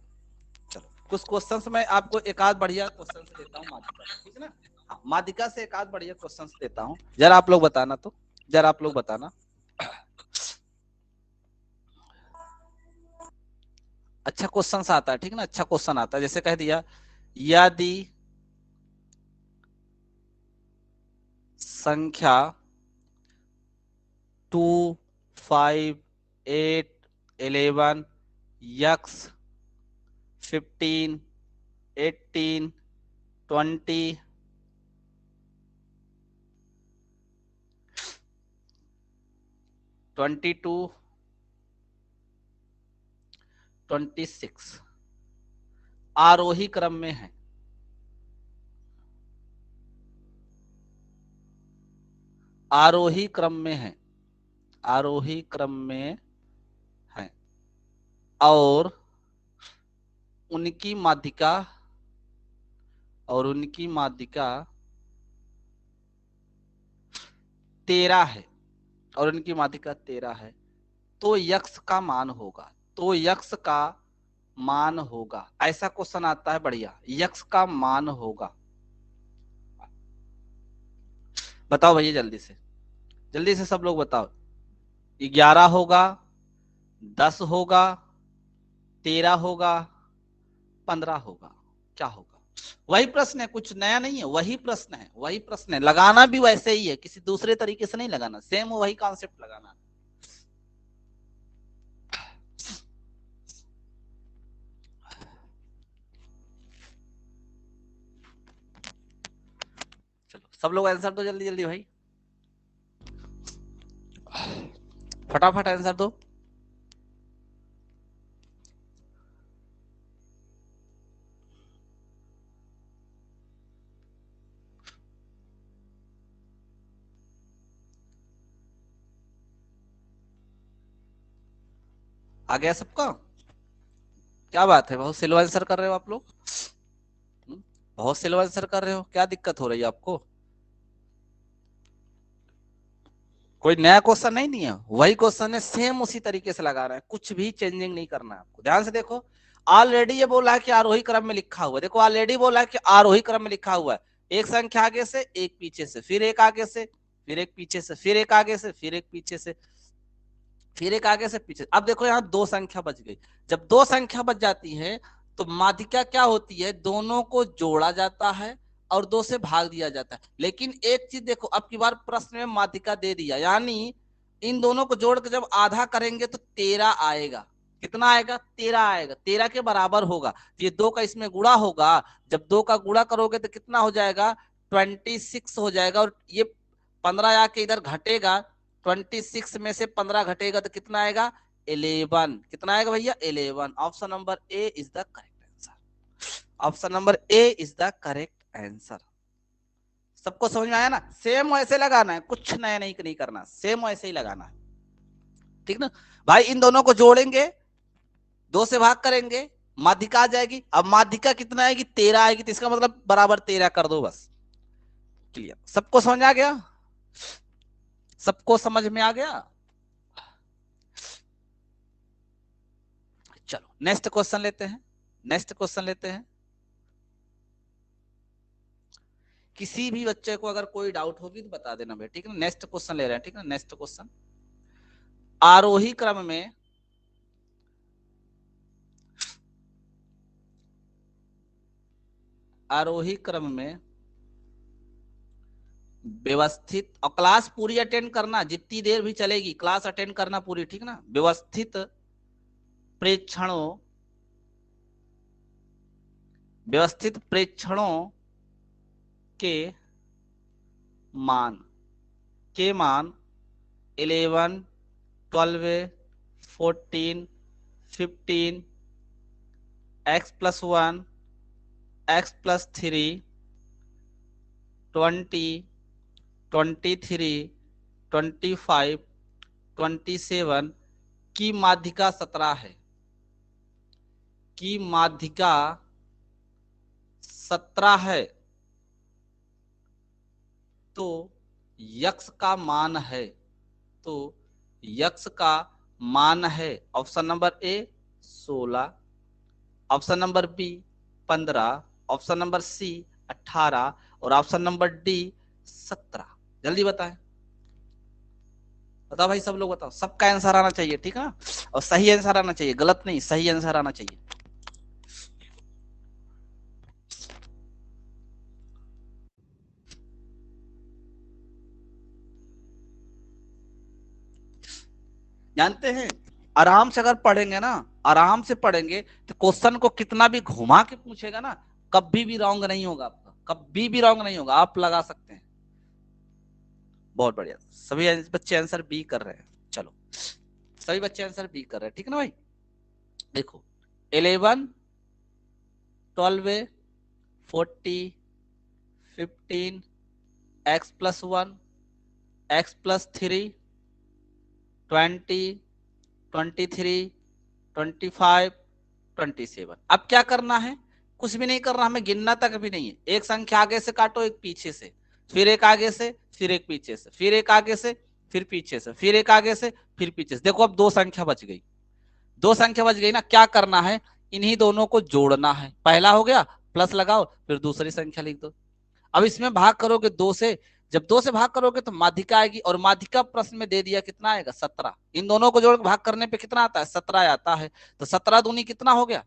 चलो, कुछ क्वेश्चंस मैं आपको एक आध बढ़िया क्वेश्चंस देता हूँ माध्यिका से, ठीक है ना। हाँ, माध्यिका से एक आध बढ़िया क्वेश्चंस देता हूँ, जरा आप लोग बताना, तो जरा आप लोग बताना। अच्छा क्वेश्चन आता है, ठीक है ना, अच्छा क्वेश्चन आता है, जैसे कह दिया यदि संख्या 2, 5, 8, 11, यक्स 15, 18, 20, 22, 26 आरोही क्रम में है, आरोही क्रम में है, आरोही क्रम में है, और उनकी माध्यिका, और उनकी माध्यिका 13 है, और उनकी माध्यिका 13 है, तो यक्स का मान होगा, तो यक्स का मान होगा, ऐसा क्वेश्चन आता है बढ़िया, यक्स का मान होगा। बताओ भैया जल्दी से सब लोग बताओ, 11 होगा, 10 होगा, 13 होगा, 15 होगा, क्या होगा? वही प्रश्न है, कुछ नया नहीं है, वही प्रश्न है, वही प्रश्न है, लगाना भी वैसे ही है, किसी दूसरे तरीके से नहीं लगाना, सेम वही कॉन्सेप्ट लगाना। चलो सब लोग आंसर दो जल्दी जल्दी भाई, फटाफट आंसर दो। आ गया सबका? क्या बात है, बहुत स्लो आंसर कर रहे हो आप लोग, बहुत स्लो आंसर कर रहे हो, क्या दिक्कत हो रही है आपको? कोई नया क्वेश्चन नहीं दिया, वही क्वेश्चन है, सेम उसी तरीके से लगा रहे हैं, कुछ भी चेंजिंग नहीं करना है आपको। ध्यान से देखो, ऑलरेडी ये बोला है कि आरोही क्रम में लिखा हुआ है, देखो ऑलरेडी बोला है कि आरोही क्रम में लिखा हुआ है, एक संख्या आगे से, एक पीछे से, फिर एक आगे से, फिर एक पीछे से, फिर एक आगे से, फिर एक पीछे से, फिर एक आगे से पीछे। अब देखो यहाँ 2 संख्या बच गई, जब 2 संख्या बच जाती है तो माध्यिका क्या होती है, दोनों को जोड़ा जाता है और 2 से भाग दिया जाता है। लेकिन एक चीज देखो, अब की बार प्रश्न में माध्यिका दे दिया, यानी इन दोनों को जोड़ के जब आधा करेंगे तो 13 आएगा। कितना आएगा? 13 आएगा, 13 के बराबर होगा, ये 2 का इसमें गुणा होगा, जब 2 का गुणा करोगे तो कितना हो जाएगा 26 हो जाएगा, और ये 15 आके इधर घटेगा, 26 में से 15 घटेगा तो कितना आएगा 11। कितना आएगा भैया 11। Option number A is the correct answer. Option number A is the correct answer. सबको समझ में आया ना? सेम वैसे लगाना है, कुछ नया नहीं करना, सेम वैसे ही लगाना है, ठीक ना भाई। इन दोनों को जोड़ेंगे, 2 से भाग करेंगे, माध्यिका आ जाएगी। अब माध्यिका कितना आएगी 13 आएगी, तो इसका मतलब बराबर 13 कर दो बस। क्लियर? सबको समझ आ गया? सबको समझ में आ गया? चलो नेक्स्ट क्वेश्चन लेते हैं। नेक्स्ट क्वेश्चन लेते हैं। किसी भी बच्चे को अगर कोई डाउट होगी तो बता देना भाई, ठीक है ना। नेक्स्ट क्वेश्चन ले रहे हैं, ठीक है। नेक्स्ट क्वेश्चन, आरोही क्रम में व्यवस्थित, और क्लास पूरी अटेंड करना, जितनी देर भी चलेगी क्लास अटेंड करना पूरी, ठीक ना। व्यवस्थित प्रेक्षणों के मान 11, 12, 14, 15, x+1, x+3, 20, 23, 25, 27 की माध्यिका 17 है। की माध्यिका 17 है तो यक्ष का मान है, तो यक्ष का मान है option number A 16, option number B 15, option number C 18 और ऑप्शन नंबर डी 17। जल्दी बताएं, बताओ भाई, सब लोग बताओ। सबका आंसर आना चाहिए, ठीक है ना, और सही आंसर आना चाहिए, गलत नहीं, सही आंसर आना चाहिए। जानते हैं, आराम से अगर पढ़ेंगे ना, आराम से पढ़ेंगे तो क्वेश्चन को कितना भी घुमा के पूछेगा ना, कभी भी रॉन्ग नहीं होगा आपका, कभी भी रॉन्ग नहीं होगा, आप लगा सकते हैं। बहुत बढ़िया, सभी बच्चे आंसर बी कर रहे हैं। चलो सभी बच्चे आंसर बी कर रहे हैं, ठीक है ना भाई। देखो 11, 12, 40, 15, x+1, x+3, 20, 23, 25, 27। अब क्या करना है? कुछ भी नहीं करना, हमें गिनना तक भी नहीं है। एक संख्या आगे से काटो, एक पीछे से, फिर एक आगे से, फिर एक पीछे से, फिर एक आगे से, फिर पीछे से, फिर एक आगे से, फिर पीछे से। देखो अब 2 संख्या बच गई, 2 संख्या बच गई ना। क्या करना है? इन्हीं दोनों को जोड़ना है। पहला हो गया, प्लस लगाओ, फिर दूसरी संख्या लिख दो। अब इसमें भाग करोगे 2 से, जब 2 से भाग करोगे तो माध्यिका आएगी, और माध्यिका प्रश्न में दे दिया कितना आएगा 17। इन दोनों को जोड़ भाग करने पे कितना आता है 17 आता है। तो 17 दूनी कितना हो गया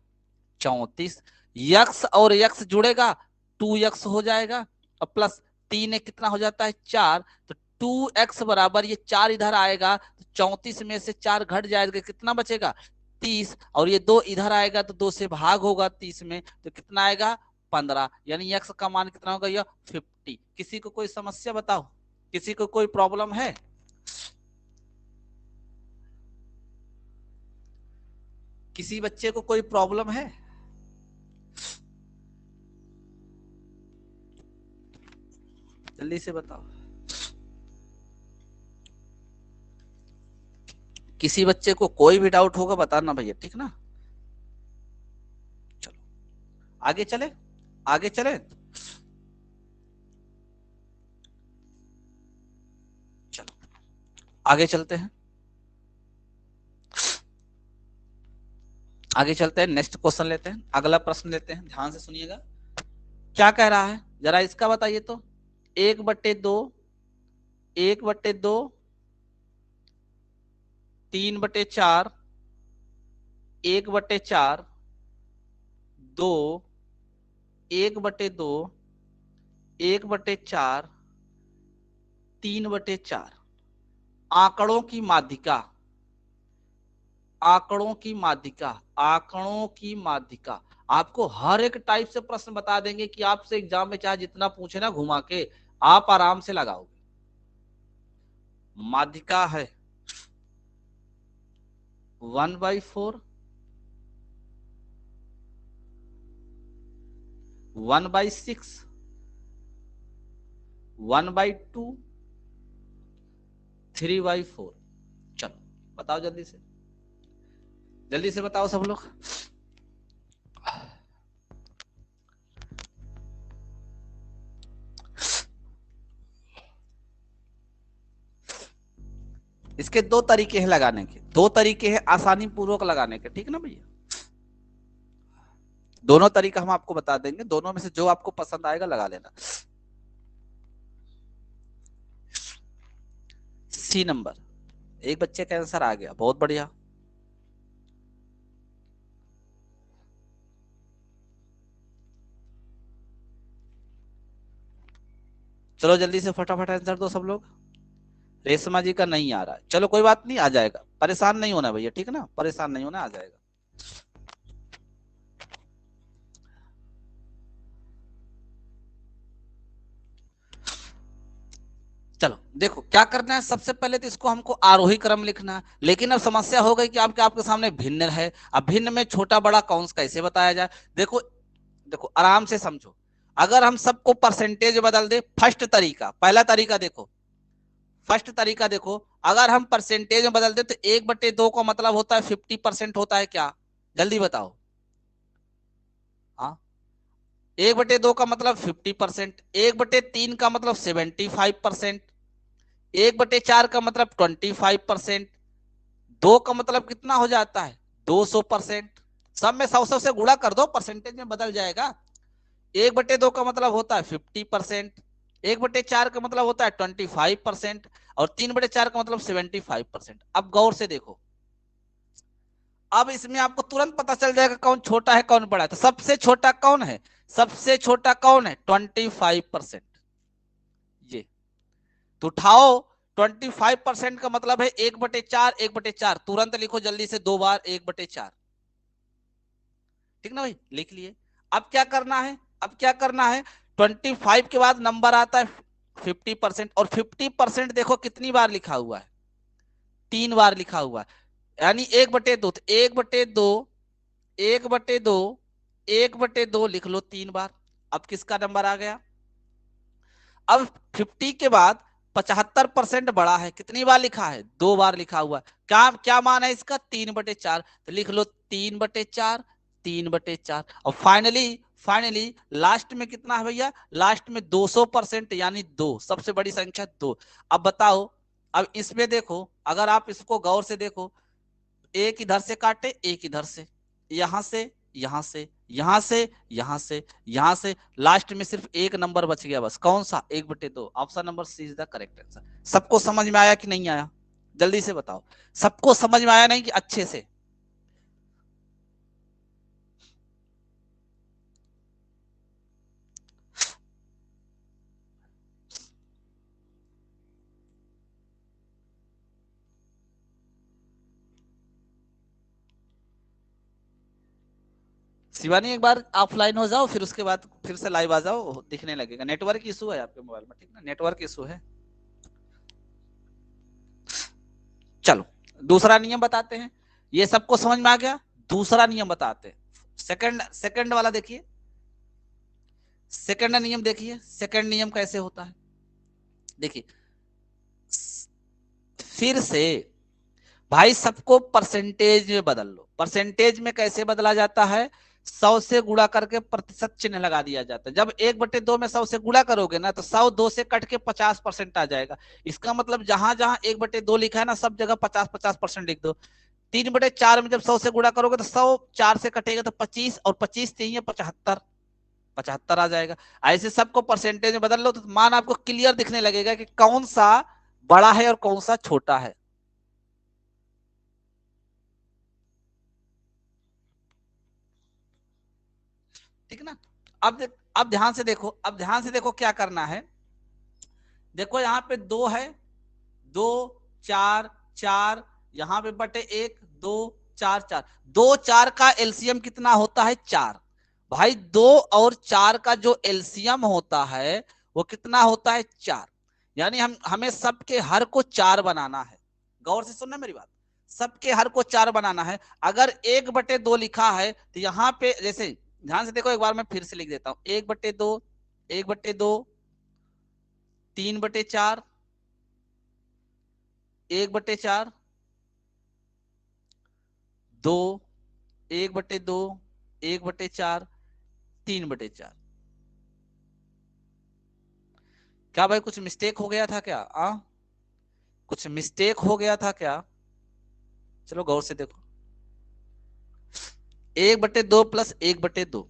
34। यक्स और यक्स जुड़ेगा 2x हो जाएगा, और प्लस 3 कितना हो जाता है 4। तो 2x बराबर ये 4 इधर आएगा, तो 34 में से 4 घट जाएगा, कितना बचेगा 30। और ये 2 इधर आएगा तो 2 से भाग होगा 30 में, तो कितना आएगा 15। यानी यक्स का मान कितना होगा यह 50। किसी को कोई समस्या बताओ, किसी को कोई प्रॉब्लम है? किसी बच्चे को कोई प्रॉब्लम है? जल्दी से बताओ। किसी बच्चे को कोई भी डाउट होगा बताना भैया, ठीक ना। चलो आगे चले, आगे चले। चलो आगे चलते हैं, आगे चलते हैं। नेक्स्ट क्वेश्चन लेते हैं, अगला प्रश्न लेते हैं। ध्यान से सुनिएगा क्या कह रहा है, जरा इसका बताइए तो। 1/2, 1/2, 3/4, 1/4, 2, 1/2, 1/4, 3/4। आंकड़ों की माध्यिका, आंकड़ों की माध्यिका, आंकड़ों की माध्यिका। आपको हर एक टाइप से प्रश्न बता देंगे कि आपसे एग्जाम में चाहे जितना पूछे ना घुमा के, आप आराम से लगाओगे। माध्यिका है 1/4, 1/6, 1/2, 3/4। चलो बताओ जल्दी से बताओ सब लोग। इसके दो तरीके हैं लगाने के, दो तरीके हैं आसानी पूर्वक लगाने के, ठीक ना भैया। दोनों तरीका हम आपको बता देंगे, दोनों में से जो आपको पसंद आएगा लगा लेना। सी नंबर, एक बच्चे का आंसर आ गया, बहुत बढ़िया। चलो जल्दी से फटाफट आंसर दो सब लोग। रेशमा जी का नहीं आ रहा है, चलो कोई बात नहीं, आ जाएगा, परेशान नहीं होना भैया, ठीक है ना, परेशान नहीं होना, आ जाएगा। चलो देखो क्या करना है, सबसे पहले तो इसको हमको आरोही क्रम लिखना है, लेकिन अब समस्या हो गई कि आपके सामने भिन्न है। अब भिन्न में छोटा बड़ा कौंस कैसे बताया जाए। देखो देखो आराम से समझो, अगर हम सबको परसेंटेज बदल दे, फर्स्ट तरीका, पहला तरीका देखो, फर्स्ट तरीका देखो, अगर हम परसेंटेज में बदल दे तो 1/2 का मतलब होता है 50% होता है क्या, जल्दी बताओ। हाँ, 1/2 का मतलब 50%, 1/3 का मतलब 75%, 1/4 का मतलब 25%, 2 का मतलब कितना हो जाता है 200%। सब में 100 से गुणा कर दो, परसेंटेज में बदल जाएगा। 1/2 का मतलब होता है 50%, 1/4 का मतलब होता है 25% और 3/4 का मतलब 75%। अब गौर से देखो, अब इसमें आपको तुरंत पता चल जाएगा कौन छोटा है कौन बड़ा है। तो सबसे छोटा कौन है, सबसे छोटा कौन है 25%। ये तो उठाओ, 25% का मतलब है 1/4, 1/4 तुरंत लिखो जल्दी से 2 बार 1/4, ठीक ना भाई, लिख लिए। अब क्या करना है, अब क्या करना है, 25 के बाद नंबर आता है 50%, और 50% देखो कितनी बार लिखा हुआ है, 3 बार लिखा हुआ है, यानी 1/2, तो 1/2, 1/2, 1/2 लिख लो 3 बार। अब किसका नंबर आ गया, अब 50 के बाद 75% बड़ा है, कितनी बार लिखा है 2 बार लिखा हुआ है, क्या क्या मान है इसका 3/4, तो लिख लो 3/4, 3/4। और फाइनली फाइनली लास्ट में कितना है भैया, लास्ट में 200%, यानी 2, सबसे बड़ी संख्या 2। अब बताओ, अब इसमें देखो, अगर आप इसको गौर से देखो, एक इधर से काटे, एक इधर से, यहां से, यहां से, यहां से, यहां से, यहां से, लास्ट में सिर्फ एक नंबर बच गया बस, कौन सा 1/2। Option number C is the correct answer. सबको समझ में आया कि नहीं आया, जल्दी से बताओ, सबको समझ में आया नहीं कि अच्छे से। शिवानी एक बार ऑफलाइन हो जाओ, फिर उसके बाद फिर से लाइव आ जाओ, दिखने लगेगा। नेटवर्क इशू है आपके मोबाइल में, ठीक ना, नेटवर्क इशू है। चलो दूसरा नियम बताते हैं, ये सबको समझ में आ गया। दूसरा नियम बताते हैं, सेकंड सेकंड वाला देखिए, सेकंड नियम देखिए, सेकंड नियम कैसे होता है, देखिए फिर से भाई सबको परसेंटेज में बदल लो। परसेंटेज में कैसे बदला जाता है, 100 से गुणा करके प्रतिशत चिन्ह लगा दिया जाता है। जब 1/2 में 100 से गुणा करोगे ना, तो 100 2 से कट के 50% आ जाएगा। इसका मतलब जहां जहां 1/2 लिखा है ना, सब जगह 50-50% लिख दो। 3/4 में जब 100 से गुणा करोगे तो 100 4 से कटेगा तो 25, और 25 3 75, 75 आ जाएगा। ऐसे सबको परसेंटेज में बदल लो, तो मान आपको क्लियर दिखने लगेगा कि कौन सा बड़ा है और कौन सा छोटा है। ठीक ना, अब ध्यान से देखो, अब ध्यान से देखो क्या करना है। देखो यहाँ पे 2 है, 2 4 4, यहाँ पे बटे 1, 2 4 4, 2 4 का एलसीएम कितना होता है 4। भाई 2 और 4 का जो एलसीएम होता है वो कितना होता है 4। यानी हमें सबके हर को 4 बनाना है। गौर से सुनना मेरी बात, सबके हर को 4 बनाना है। अगर 1/2 लिखा है तो यहाँ पे जैसे ध्यान से देखो, एक बार मैं फिर से लिख देता हूं, 1/2, 1/2, 3/4, 1/4, 2, 1/2, 1/4, 3/4। क्या भाई कुछ मिस्टेक हो गया था क्या? कुछ मिस्टेक हो गया था क्या? चलो गौर से देखो, 1/2 प्लस 1/2।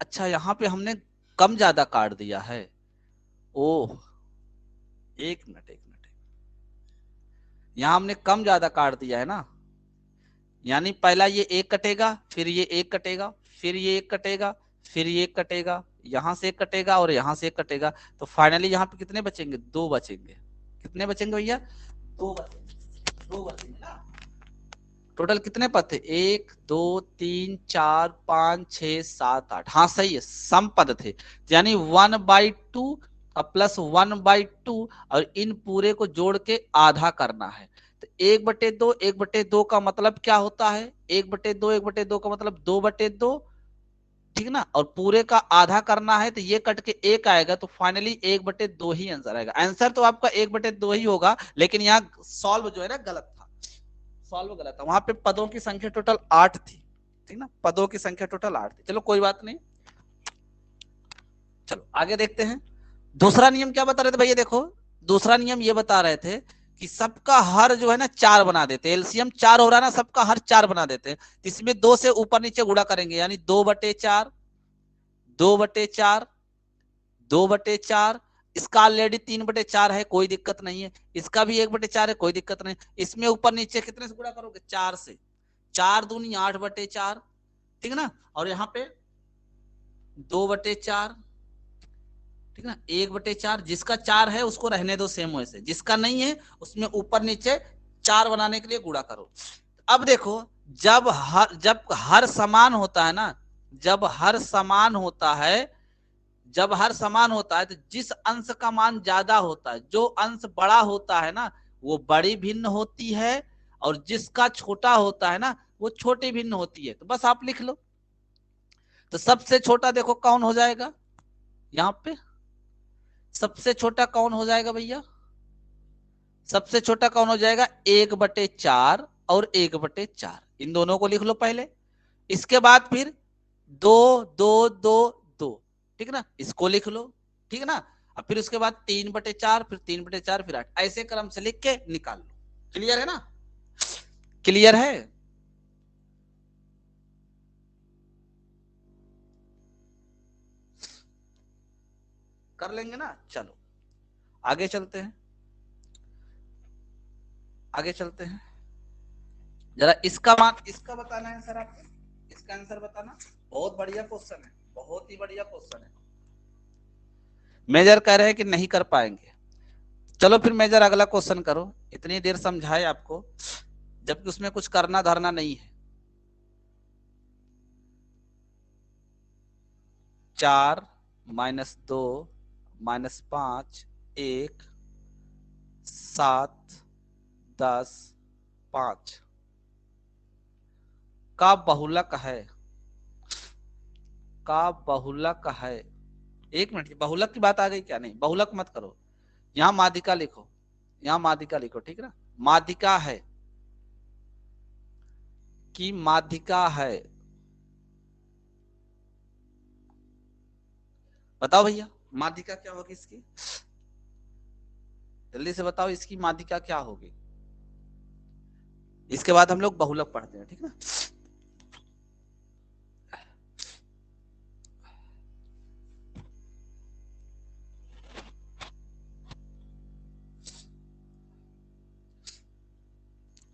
अच्छा, यहां पे हमने कम ज्यादा काट दिया है। ओह, एक मिनट एक मिनट, यहां हमने कम ज्यादा काट दिया है ना। यानी पहला ये 1 कटेगा, फिर ये 1 कटेगा, फिर ये 1 कटेगा, फिर ये 1 कटेगा, यहां से 1 कटेगा और यहां से 1 कटेगा। तो फाइनली यहाँ पे कितने बचेंगे? 2 बचेंगे। कितने बचेंगे भैया? 2 बचेंगे, 2 बचेंगे ना। टोटल कितने पद थे? 1 2 3 4 5 6 7 8। हाँ सही है, सम पद थे। यानी 1/2 प्लस 1/2 और इन पूरे को जोड़ के आधा करना है। तो 1/2, 1/2 का मतलब क्या होता है? 1/2, 1/2 का मतलब 2/2, ठीक ना। और पूरे का आधा करना है तो ये कट के 1 आएगा, तो फाइनली 1/2 ही आंसर आएगा। आंसर तो आपका 1/2 ही होगा, लेकिन यहाँ सॉल्व जो है ना गलत था, सॉल्व गलत था। वहां पे पदों की संख्या टोटल 8 थी, ठीक ना, पदों की संख्या टोटल 8 थी। चलो कोई बात नहीं, चलो आगे देखते हैं। दूसरा नियम क्या बता रहे थे भैया? देखो, दूसरा नियम ये बता रहे थे कि सबका हर जो है ना 4 बना देते। एलसीएम 4 हो रहा है ना, सबका हर 4 बना देते। इसमें 2 से ऊपर नीचे गुणा करेंगे, यानी 2/4, 2/4, 2/4। इसका ऑलरेडी 3/4 है, कोई दिक्कत नहीं है। इसका भी 1/4 है, कोई दिक्कत नहीं। इसमें ऊपर नीचे कितने से गुणा करोगे? 4 से। 4 दूनी 8/4, ठीक ना। और यहाँ पे 2/4, ठीक ना। 1/4, जिसका 4 है उसको रहने दो सेम वैसे, जिसका नहीं है उसमें ऊपर नीचे 4 बनाने के लिए गुणा करो। अब देखो, जब हर समान होता है ना, जब हर समान होता है, जब हर समान होता है तो जिस अंश का मान ज्यादा होता है, जो अंश बड़ा होता है ना, वो बड़ी भिन्न होती है, और जिसका छोटा होता है ना वो छोटी भिन्न होती है। तो बस आप लिख लो। तो सबसे छोटा देखो कौन हो जाएगा यहाँ पे? सबसे छोटा कौन हो जाएगा भैया? सबसे छोटा कौन हो जाएगा? 1/4 और 1/4, इन दोनों को लिख लो पहले। इसके बाद फिर 2 2 2 2, ठीक ना, इसको लिख लो, ठीक ना। अब फिर उसके बाद 3/4, फिर 3/4, फिर 8, ऐसे क्रम से लिख के निकाल लो। क्लियर है ना? क्लियर है? कर लेंगे ना। चलो आगे चलते हैं, आगे चलते हैं। जरा इसका मान, इसका बताना है सर आपको, इसका आंसर बताना। बहुत बढ़िया क्वेश्चन है, बहुत ही बढ़िया क्वेश्चन है। मेजर कह रहे हैं कि नहीं कर पाएंगे। चलो फिर मेजर अगला क्वेश्चन करो। इतनी देर समझाए आपको, जबकि उसमें कुछ करना धरना नहीं है। 4 -2 -5 1 7 10 5 का बहुलक है, का बहुलक है। एक मिनट, बहुलक की बात आ गई क्या? नहीं, बहुलक मत करो, यहां माध्यिका लिखो, यहां माध्यिका लिखो, ठीक ना। माध्यिका है कि माध्यिका है? बताओ भैया, माध्यिका क्या होगी इसकी? जल्दी से बताओ, इसकी माध्यिका क्या होगी? इसके बाद हम लोग बहुलक पढ़ते हैं, ठीक ना।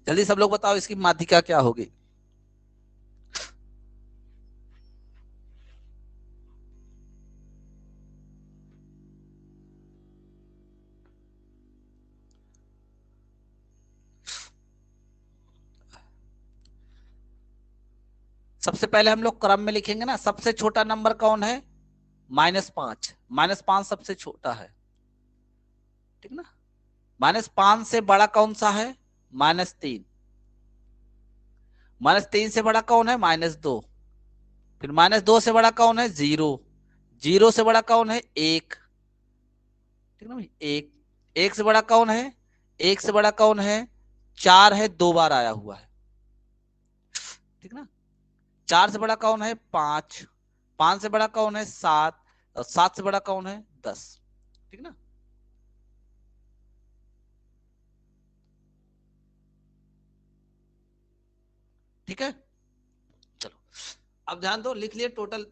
जल्दी सब लोग बताओ, इसकी माध्यिका क्या होगी? सबसे पहले हम लोग क्रम में लिखेंगे ना। सबसे छोटा नंबर कौन है? -5, -5 सबसे छोटा है, ठीक ना। -5 से बड़ा कौन सा है? -3। -3 से बड़ा कौन है? -2। फिर -2 से बड़ा कौन है? 0। 0 से बड़ा कौन है? 1, ठीक ना भाई। 1। 1 से बड़ा कौन है? 1 से बड़ा कौन है? 4 है, 2 बार आया हुआ है, ठीक ना। 4 से बड़ा कौन है? 5। 5 से बड़ा कौन है? 7। और 7 से बड़ा कौन है? 10, ठीक ना। ठीक है, चलो अब ध्यान दो, लिख लिए टोटल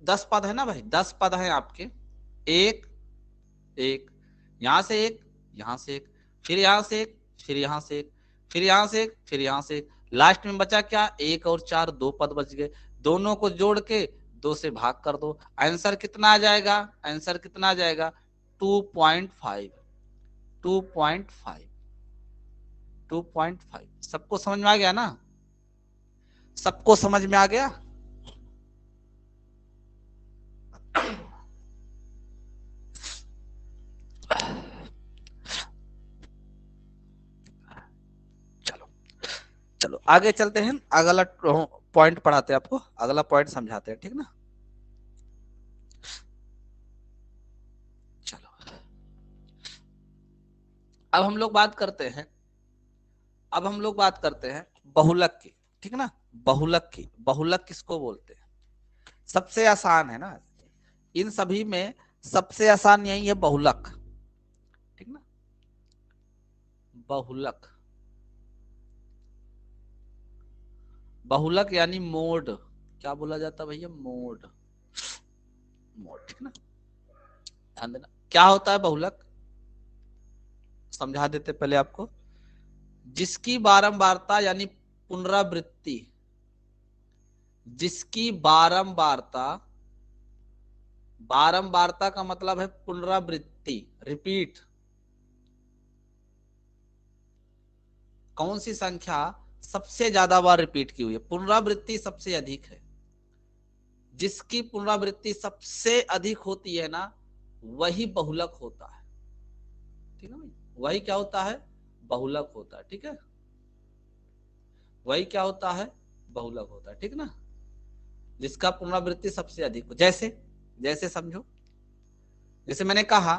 10 पद है ना भाई, 10 पद है आपके। एक एक, यहां से एक, यहां से एक, फिर यहां से एक, फिर यहां से एक, फिर यहां से एक, फिर यहां से एक, लास्ट में बचा क्या? 1 और 4, 2 पद बच गए। दोनों को जोड़ के 2 से भाग कर दो, आंसर कितना आ जाएगा? आंसर कितना आ जाएगा? 2.5। 2.5, 2.5। सबको समझ में आ गया ना? सबको समझ में आ गया? चलो चलो आगे चलते हैं, अगला पॉइंट पढ़ाते हैं आपको, अगला पॉइंट समझाते हैं, ठीक ना। चलो अब हम लोग बात करते हैं, अब हम लोग बात करते हैं बहुलक की, ठीक ना। बहुलक की, बहुलक किसको बोलते हैं? सबसे आसान है ना इन सभी में, सबसे आसान यही है बहुलक, ठीक ना। बहुलक, बहुलक यानी मोड, क्या बोला जाता है भैया? मोड, मोड, ठीक ना। ध्यान देना, क्या होता है बहुलक, समझा देते पहले आपको। जिसकी बारंबारता यानी पुनरावृत्ति, जिसकी बारंबारता, बारंबारता का मतलब है पुनरावृत्ति, रिपीट। कौन सी संख्या सबसे ज्यादा बार रिपीट की हुई है? पुनरावृत्ति सबसे अधिक है, जिसकी पुनरावृत्ति सबसे अधिक होती है ना, वही बहुलक होता है, ठीक है भाई। वही क्या होता है? बहुलक होता है, ठीक है। वही क्या होता है? बहुलक होता है, ठीक ना। जिसका पुनरावृत्ति सबसे अधिक हो, जैसे जैसे समझो, जैसे मैंने कहा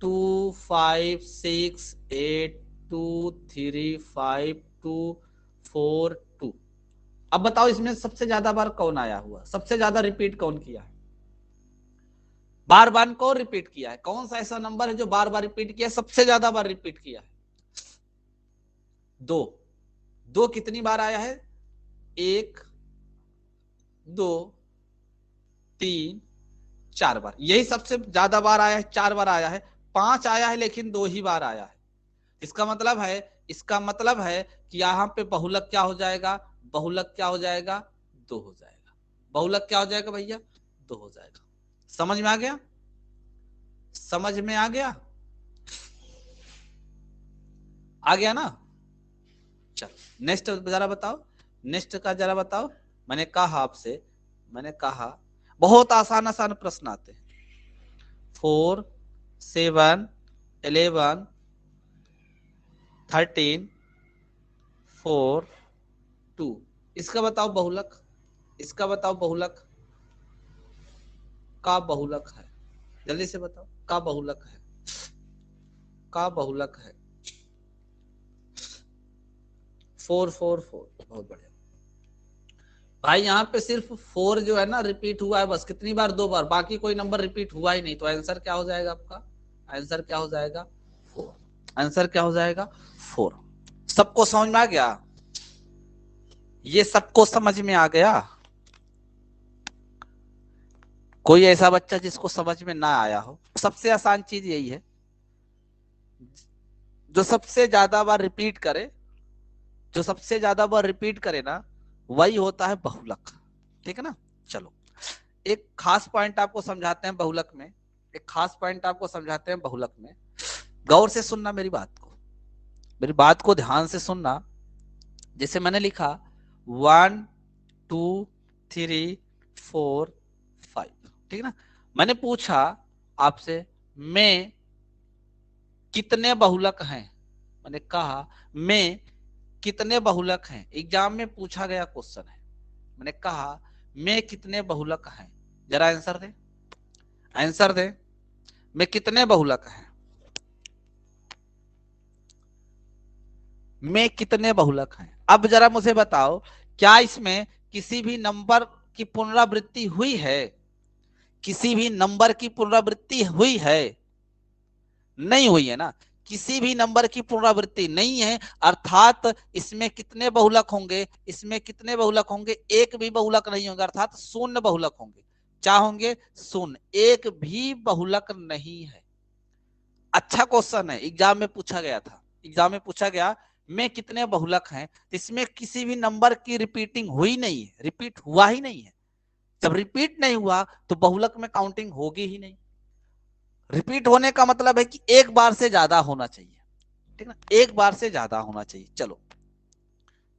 2 5 6 8 2 3 5 2 4 2। अब बताओ इसमें सबसे ज्यादा बार कौन आया हुआ? सबसे ज्यादा रिपीट कौन किया है? बार बार कौन रिपीट किया है? कौन सा ऐसा नंबर है जो बार बार रिपीट किया है, सबसे ज्यादा बार रिपीट किया है? 2। 2 कितनी बार आया है? 1 2 3 4 बार, यही सबसे ज्यादा बार आया है, 4 बार आया है। 5 आया है लेकिन 2 ही बार आया है। इसका मतलब है, इसका मतलब है कि यहां पे बहुलक क्या हो जाएगा? बहुलक क्या हो जाएगा? 2 हो जाएगा। बहुलक क्या हो जाएगा भैया? 2 हो जाएगा। समझ में आ गया? समझ में आ गया? आ गया ना? चलो नेक्स्ट जरा बताओ, नेक्स्ट का जरा बताओ। मैंने कहा आपसे, मैंने कहा बहुत आसान आसान प्रश्न आते हैं। 4 7 11 13 4 2, इसका बताओ बहुलक, इसका बताओ बहुलक, का बहुलक है? जल्दी से बताओ, का बहुलक है? का बहुलक है? 4 4 4, बहुत बढ़िया भाई। यहाँ पे सिर्फ 4 जो है ना रिपीट हुआ है बस, कितनी बार? 2 बार, बाकी कोई नंबर रिपीट हुआ ही नहीं। तो आंसर क्या हो जाएगा आपका? आंसर क्या हो जाएगा? 4। आंसर क्या हो जाएगा? 4। सबको समझ में आ गया? ये सबको समझ में आ गया? कोई ऐसा बच्चा जिसको समझ में ना आया हो? सबसे आसान चीज यही है, जो सबसे ज्यादा बार रिपीट करे, जो सबसे ज्यादा बार रिपीट करे ना, वही होता है बहुलक, ठीक है ना। चलो एक खास पॉइंट आपको समझाते हैं बहुलक में, एक खास पॉइंट आपको समझाते हैं बहुलक में। गौर से सुनना मेरी बात को, मेरी बात को ध्यान से सुनना। जैसे मैंने लिखा 1 2 3 4 5, ठीक ना। मैंने पूछा आपसे में कितने बहुलक हैं, मैंने कहा में कितने बहुलक हैं, एग्जाम में पूछा गया क्वेश्चन है। मैंने कहा में कितने बहुलक हैं, जरा आंसर दे, आंसर दे, में कितने बहुलक हैं, में कितने बहुलक हैं। अब जरा मुझे बताओ, क्या इसमें किसी भी नंबर की पुनरावृत्ति हुई है, किसी भी नंबर की पुनरावृत्ति हुई है, नहीं हुई है ना, किसी भी नंबर की पुनरावृत्ति नहीं है, अर्थात इसमें कितने बहुलक होंगे, इसमें कितने बहुलक होंगे, एक भी बहुलक नहीं होंगे, अर्थात शून्य बहुलक होंगे। क्या होंगे? शून्य, एक भी बहुलक नहीं है। अच्छा क्वेश्चन है, एग्जाम में पूछा गया था, एग्जाम में पूछा गया में कितने बहुलक हैं, इसमें किसी भी नंबर की रिपीटिंग हुई नहीं है, रिपीट हुआ ही नहीं है। जब रिपीट नहीं हुआ तो बहुलक में काउंटिंग होगी ही नहीं। रिपीट होने का मतलब है कि एक बार से ज्यादा होना चाहिए, ठीक ना, एक बार से ज्यादा होना चाहिए। चलो,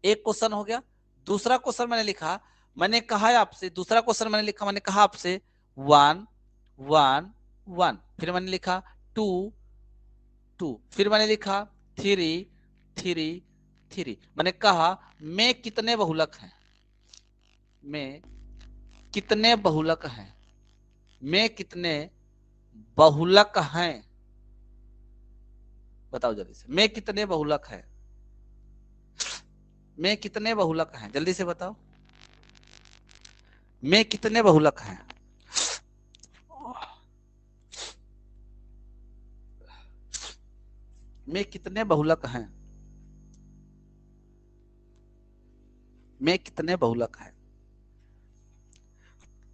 एक क्वेश्चन हो गया। दूसरा क्वेश्चन मैंने लिखा, मैंने कहा आपसे, दूसरा क्वेश्चन मैंने लिखा, मैंने कहा आपसे 1 1 1, फिर मैंने लिखा 2 2, फिर मैंने लिखा 3 3 3। मैंने कहा में कितने बहुलक हैं, में कितने बहुलक हैं, में कितने बहुलक हैं, बताओ जल्दी से, में कितने बहुलक हैं, में कितने बहुलक हैं, जल्दी से बताओ, में कितने बहुलक हैं। में कितने बहुलक हैं, में कितने बहुलक हैं।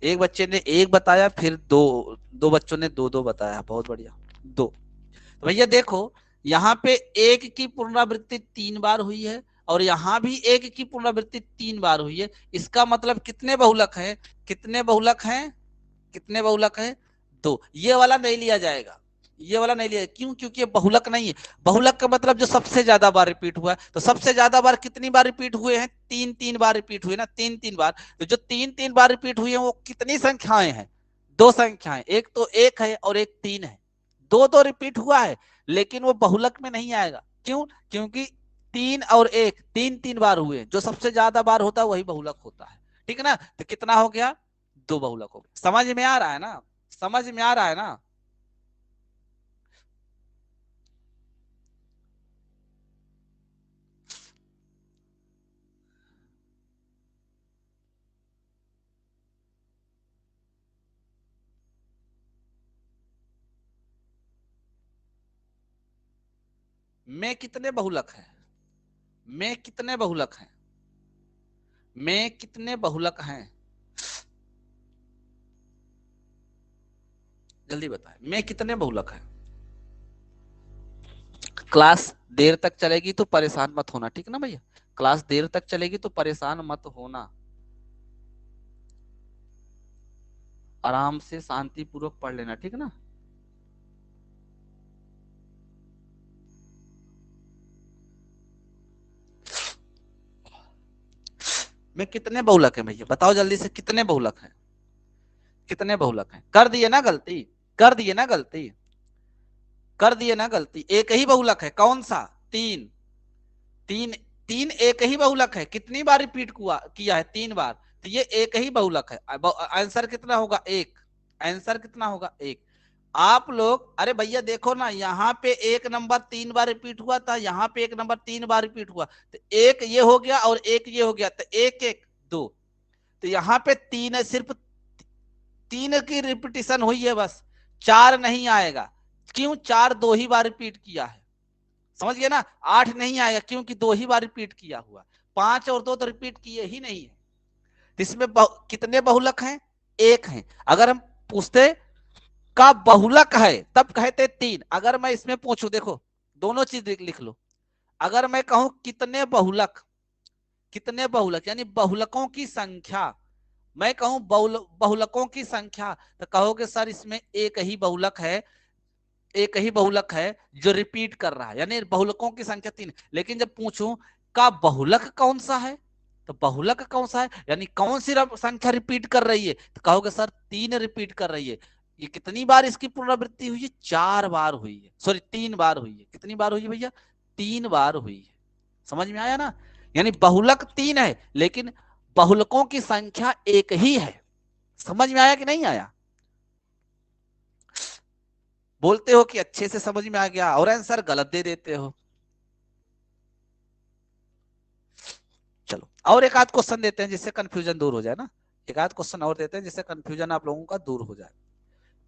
एक बच्चे ने एक बताया, फिर दो बच्चों ने दो बताया, बहुत बढ़िया, दो। तो भैया देखो, यहाँ पे एक की पुनरावृत्ति 3 बार हुई है और यहाँ भी एक की पुनरावृत्ति 3 बार हुई है। इसका मतलब कितने बहुलक हैं, कितने बहुलक हैं, कितने बहुलक हैं, 2। ये वाला नहीं लिया जाएगा, ये वाला नहीं लिया, क्यों? क्योंकि ये बहुलक नहीं है। बहुलक का मतलब जो सबसे ज्यादा बार रिपीट हुआ है, तो सबसे ज्यादा बार कितनी बार रिपीट हुए हैं, 3 बार रिपीट हुए ना, 3 बार। तो जो 3 बार रिपीट हुए हैं वो कितनी संख्याएं हैं, 2 संख्याएं, एक तो 1 है और एक 3 है। 2 तो रिपीट हुआ है लेकिन वो बहुलक में नहीं आएगा। क्यों? क्योंकि 3 और 1 3 बार हुए, जो सबसे ज्यादा बार होता है वही बहुलक होता है, ठीक है ना। तो कितना हो गया, 2 बहुलक हो गया। समझ में आ रहा है ना, समझ में आ रहा है ना। में कितने बहुलक हैं, में कितने बहुलक हैं, में कितने बहुलक हैं, जल्दी बताएं, में कितने बहुलक हैं। क्लास देर तक चलेगी तो परेशान मत होना, ठीक ना भैया, क्लास देर तक चलेगी तो परेशान मत होना, आराम से शांतिपूर्वक पढ़ लेना, ठीक ना। में कितने बहुलक हैं भैया, बताओ जल्दी से, कितने बहुलक हैं, कितने बहुलक हैं। कर दिए ना गलती, कर दिए ना गलती, कर दिए ना गलती। एक ही बहुलक है, कौन सा, 3 3 3 एक ही बहुलक है, कितनी बार रिपीट किया है, 3 बार, तो ये एक ही बहुलक है। आंसर कितना होगा, 1, आंसर कितना होगा, 1। आप लोग, अरे भैया देखो ना, यहाँ पे एक नंबर 3 बार रिपीट हुआ था, यहाँ पे एक नंबर 3 बार रिपीट हुआ, तो एक ये हो गया और एक ये हो गया, तो 1 1 2। तो यहाँ पे 3 है, सिर्फ 3 की रिपीटिशन हुई है बस, 4 नहीं आएगा। क्यों? 4 2 ही बार रिपीट किया है, समझ गए ना। 8 नहीं आएगा क्योंकि 2 ही बार रिपीट किया हुआ। 5 और 2 तो रिपीट किए ही नहीं है। इसमें कितने बहुलक हैं, 1 है। अगर हम पूछते का बहुलक है तब कहते 3। अगर मैं इसमें पूछूं, देखो दोनों चीज लिख लो, अगर मैं कहूं कितने बहुलक, कितने बहुलक यानी बहुलकों की संख्या, मैं कहूं बहुलकों की संख्या, तो कहोगे सर इसमें एक ही बहुलक है, एक ही बहुलक है जो रिपीट कर रहा है, यानी बहुलकों की संख्या 3। लेकिन जब पूछूं का बहुलक कौन सा है, तो बहुलक कौन सा है, यानी कौन सी संख्या रिपीट कर रही है, तो कहोगे सर 3 रिपीट कर रही है। ये कितनी बार इसकी पुनरावृत्ति हुई है, 4 बार हुई है, सॉरी 3 बार हुई है। कितनी बार हुई है भैया, 3 बार हुई है। समझ में आया ना, यानी बहुलक 3 है लेकिन बहुलकों की संख्या एक ही है। समझ में आया कि नहीं आया? बोलते हो कि अच्छे से समझ में आ गया और आंसर गलत दे देते हो। चलो और एक आध क्वेश्चन देते हैं जिससे कंफ्यूजन दूर हो जाए ना, एक आध क्वेश्चन और देते हैं जिससे कंफ्यूजन आप लोगों का दूर हो जाए।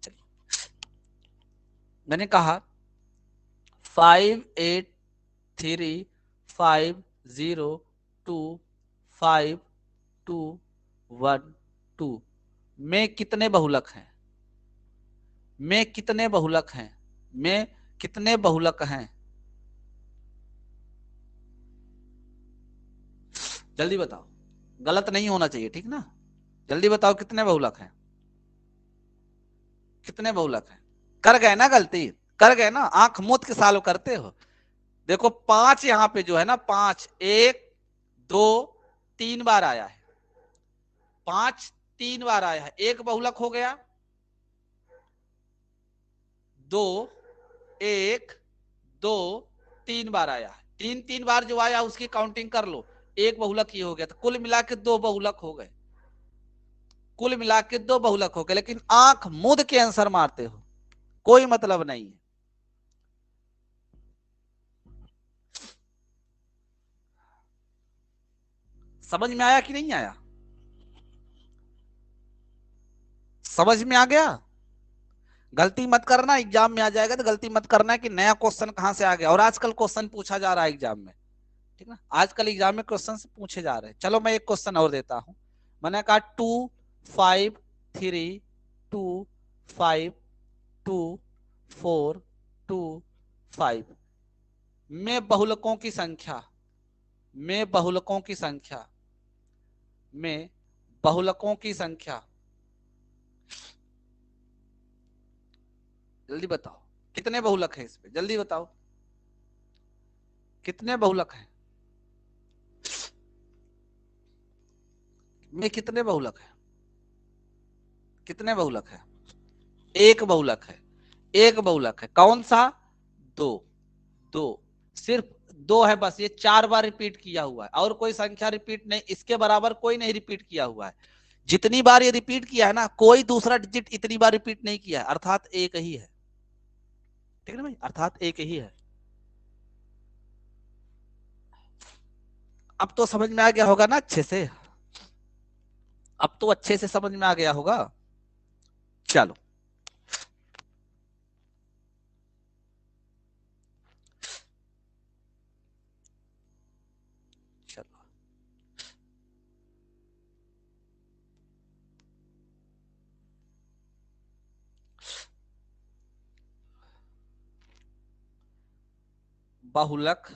चलिए, मैंने कहा 5835025212 में कितने बहुलक हैं, में कितने बहुलक हैं, में कितने बहुलक हैं? जल्दी बताओ, गलत नहीं होना चाहिए, ठीक ना? जल्दी बताओ कितने बहुलक हैं, कितने बहुलक हैं? कर गए ना गलती, कर गए ना, आंख मूंद के सालों करते हो। देखो 5 यहां पे जो है ना, 5 1 2 3 बार आया है, 5 3 बार आया है, एक बहुलक हो गया, 2 1 2 3 बार आया है, 3 बार जो आया उसकी काउंटिंग कर लो, एक बहुलक ये हो गया, तो कुल मिला के 2 बहुलक हो गए, कुल मिला के 2 बहुलक हो गए। लेकिन आंख मूंद के आंसर मारते हो, कोई मतलब नहीं है। समझ में आया कि नहीं आया? समझ में आ गया? गलती मत करना, एग्जाम में आ जाएगा तो गलती मत करना कि नया क्वेश्चन कहां से आ गया। और आजकल क्वेश्चन पूछा जा रहा है एग्जाम में, ठीक ना, आजकल एग्जाम में क्वेश्चन पूछे जा रहे हैं। चलो मैं एक क्वेश्चन और देता हूं। मैंने कहा 2 5 3 2 5 2 4 2 5 में बहुलकों की संख्या, में बहुलकों की संख्या, में बहुलकों की संख्या, जल्दी बताओ कितने बहुलक हैं इसमें, जल्दी बताओ कितने बहुलक हैं, में कितने बहुलक हैं, कितने बहुलक हैं? एक बहुलक है, एक बहुलक है, कौन सा? 2, 2, सिर्फ 2 है बस, ये 4 बार रिपीट किया हुआ है और कोई संख्या रिपीट नहीं, इसके बराबर कोई नहीं रिपीट किया हुआ है। जितनी बार ये रिपीट किया है ना, कोई दूसरा डिजिट इतनी बार रिपीट नहीं किया है, अर्थात एक ही है, ठीक है ना भाई, अर्थात एक ही है। अब तो समझ में आ गया होगा ना अच्छे से, अब तो अच्छे से समझ में आ गया होगा। चलो चलो बहुलक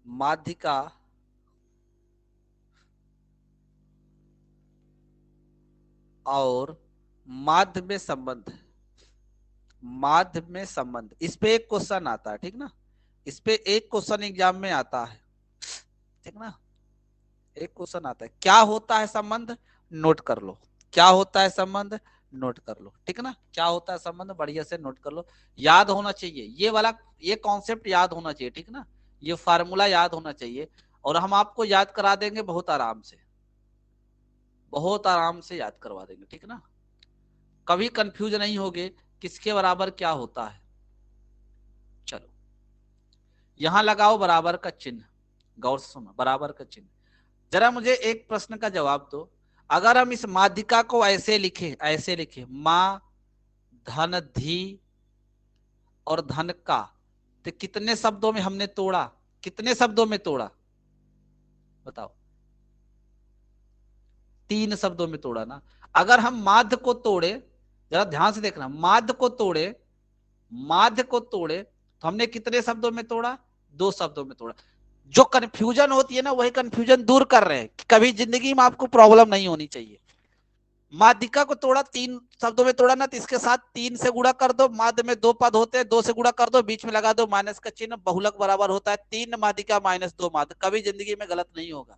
माध्यिका और माध्य में संबंध, माध्य में संबंध, इस पे एक क्वेश्चन आता है, ठीक ना, इस पे एक क्वेश्चन एग्जाम में आता है, ठीक ना, एक क्वेश्चन आता है। क्या होता है संबंध, नोट कर लो, क्या होता है संबंध, नोट कर लो, ठीक ना, क्या होता है संबंध, बढ़िया से नोट कर लो, याद होना चाहिए ये वाला, ये कॉन्सेप्ट याद होना चाहिए, ठीक ना, ये फार्मूला याद होना चाहिए और हम आपको याद करा देंगे बहुत आराम से, बहुत आराम से याद करवा देंगे, ठीक ना, कभी कंफ्यूज नहीं होगे किसके बराबर क्या होता है। चलो यहां लगाओ बराबर का चिन्ह, गौर से सुनो, बराबर का चिन्ह। जरा मुझे एक प्रश्न का जवाब दो, अगर हम इस माध्यिका को ऐसे लिखे, ऐसे लिखे, मां धन धी और धन का, तो कितने शब्दों में हमने तोड़ा, कितने शब्दों में तोड़ा बताओ? 3 शब्दों में तोड़ा ना। अगर हम माध्य को तोड़े, जरा ध्यान से देखना, माध्य को तोड़े, माध्य को तोड़े तो हमने कितने शब्दों में तोड़ा, 2 शब्दों में तोड़ा। जो कंफ्यूजन होती है ना, वही कंफ्यूजन दूर कर रहे हैं, कभी जिंदगी में आपको प्रॉब्लम नहीं होनी चाहिए। माध्यिका को तोड़ा, 3 शब्दों में तोड़ा ना, तो इसके साथ 3 से गुणा कर दो, माध्य में 2 पद होते हैं, 2 से गुणा कर दो, बीच में लगा दो माइनस का चिन्ह, बहुलक बराबर होता है 3 माध्यिका माइनस 2 माध्य। कभी जिंदगी में गलत नहीं होगा।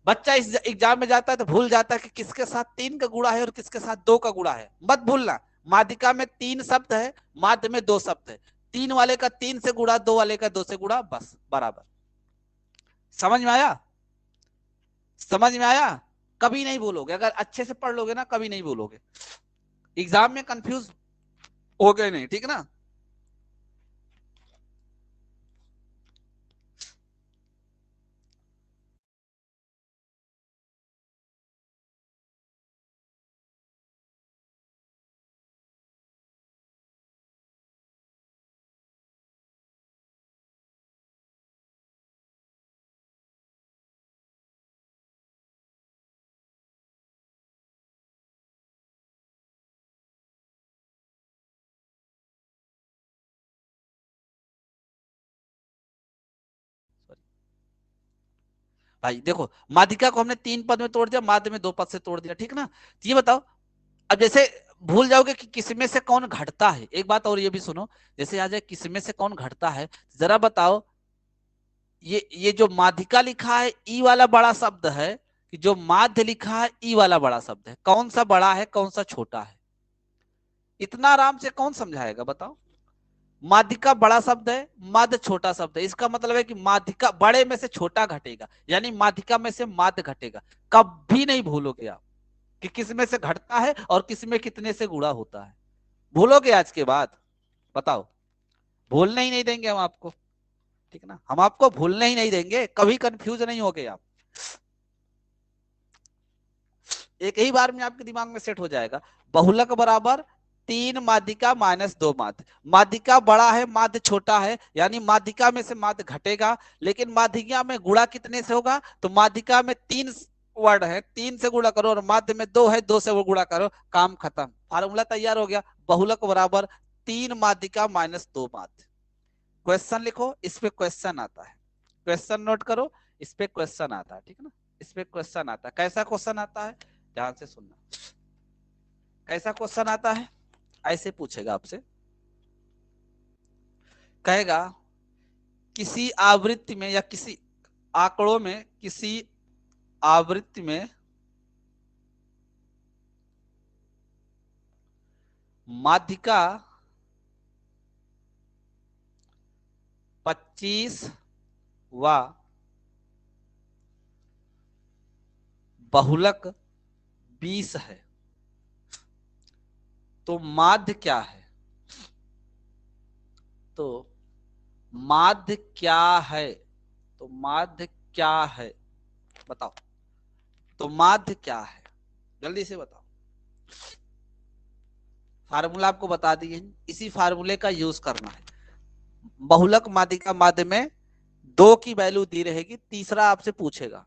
बच्चा इस एग्जाम में जाता है तो भूल जाता है कि किसके साथ 3 का गुणा है और किसके साथ 2 का गुणा है। मत भूलना, माध्यिका में 3 शब्द है, माध्य में 2 शब्द है। 3 वाले का 3 से गुणा, 2 वाले का 2 से गुणा, बस बराबर। समझ में आया? समझ में आया? कभी नहीं बोलोगे, अगर अच्छे से पढ़ लोगे ना कभी नहीं बोलोगे, एग्जाम में कंफ्यूज हो गए नहीं, ठीक ना। भाई देखो, माध्यिका को हमने 3 पद में तोड़ दिया, माध्य में 2 पद से तोड़ दिया, ठीक ना। तो ये बताओ, अब जैसे भूल जाओगे कि किसमें से कौन घटता है, एक बात और ये भी सुनो, जैसे आ जाए किसमें से कौन घटता है, जरा बताओ, ये जो माध्यिका लिखा है ई वाला बड़ा शब्द है, कि जो माध्य लिखा है ई वाला बड़ा शब्द है, कौन सा बड़ा है कौन सा छोटा है? इतना आराम से कौन समझाएगा बताओ। माध्यिका बड़ा शब्द है, माध्य छोटा शब्द है, इसका मतलब है कि माध्यिका बड़े में से छोटा घटेगा, यानी माध्यिका में से माध्य घटेगा। कभी नहीं भूलोगे आप कि किस में से घटता है और किस में कितने से गुणा होता है। भूलोगे आज के बाद? बताओ, भूलने ही नहीं देंगे हम आपको, ठीक ना, हम आपको भूलने ही नहीं देंगे, कभी कंफ्यूज नहीं होगे आप। एक ही बार में आपके दिमाग में सेट हो जाएगा। बहुलक बराबर 3 माध्यिका माइनस 2 माध्य। माध्यिका बड़ा है, माध्य छोटा है, यानी माध्यिका में से माध्य घटेगा, लेकिन माध्यिका में गुणा कितने से होगा? तो माध्यिका में 3 वर्ड है, 3 से गुणा करो, और माध्य में 2 है, 2 से वो गुणा करो, काम खत्म, फार्मूला तैयार हो गया। बहुलक बराबर 3 माध्यिका माइनस 2 माध्य। क्वेश्चन लिखो, इस पे क्वेश्चन आता है, क्वेश्चन नोट करो, इस पे क्वेश्चन आता है, ठीक ना। इस पे क्वेश्चन आता है, कैसा क्वेश्चन आता है, ध्यान से सुनना। कैसा क्वेश्चन आता है? ऐसे पूछेगा आपसे, कहेगा किसी आवृत्ति में या किसी आंकड़ों में, किसी आवृत्ति में माध्यिका 25 व बहुलक 20 है, तो माध्य क्या है? तो माध्य क्या है? तो माध्य क्या है? बताओ, तो माध्य क्या है? जल्दी से बताओ। फार्मूला आपको बता दिए, इसी फार्मूले का यूज करना है। बहुलक माध्यिका माध्य में 2 की वैल्यू दी रहेगी, तीसरा आपसे पूछेगा।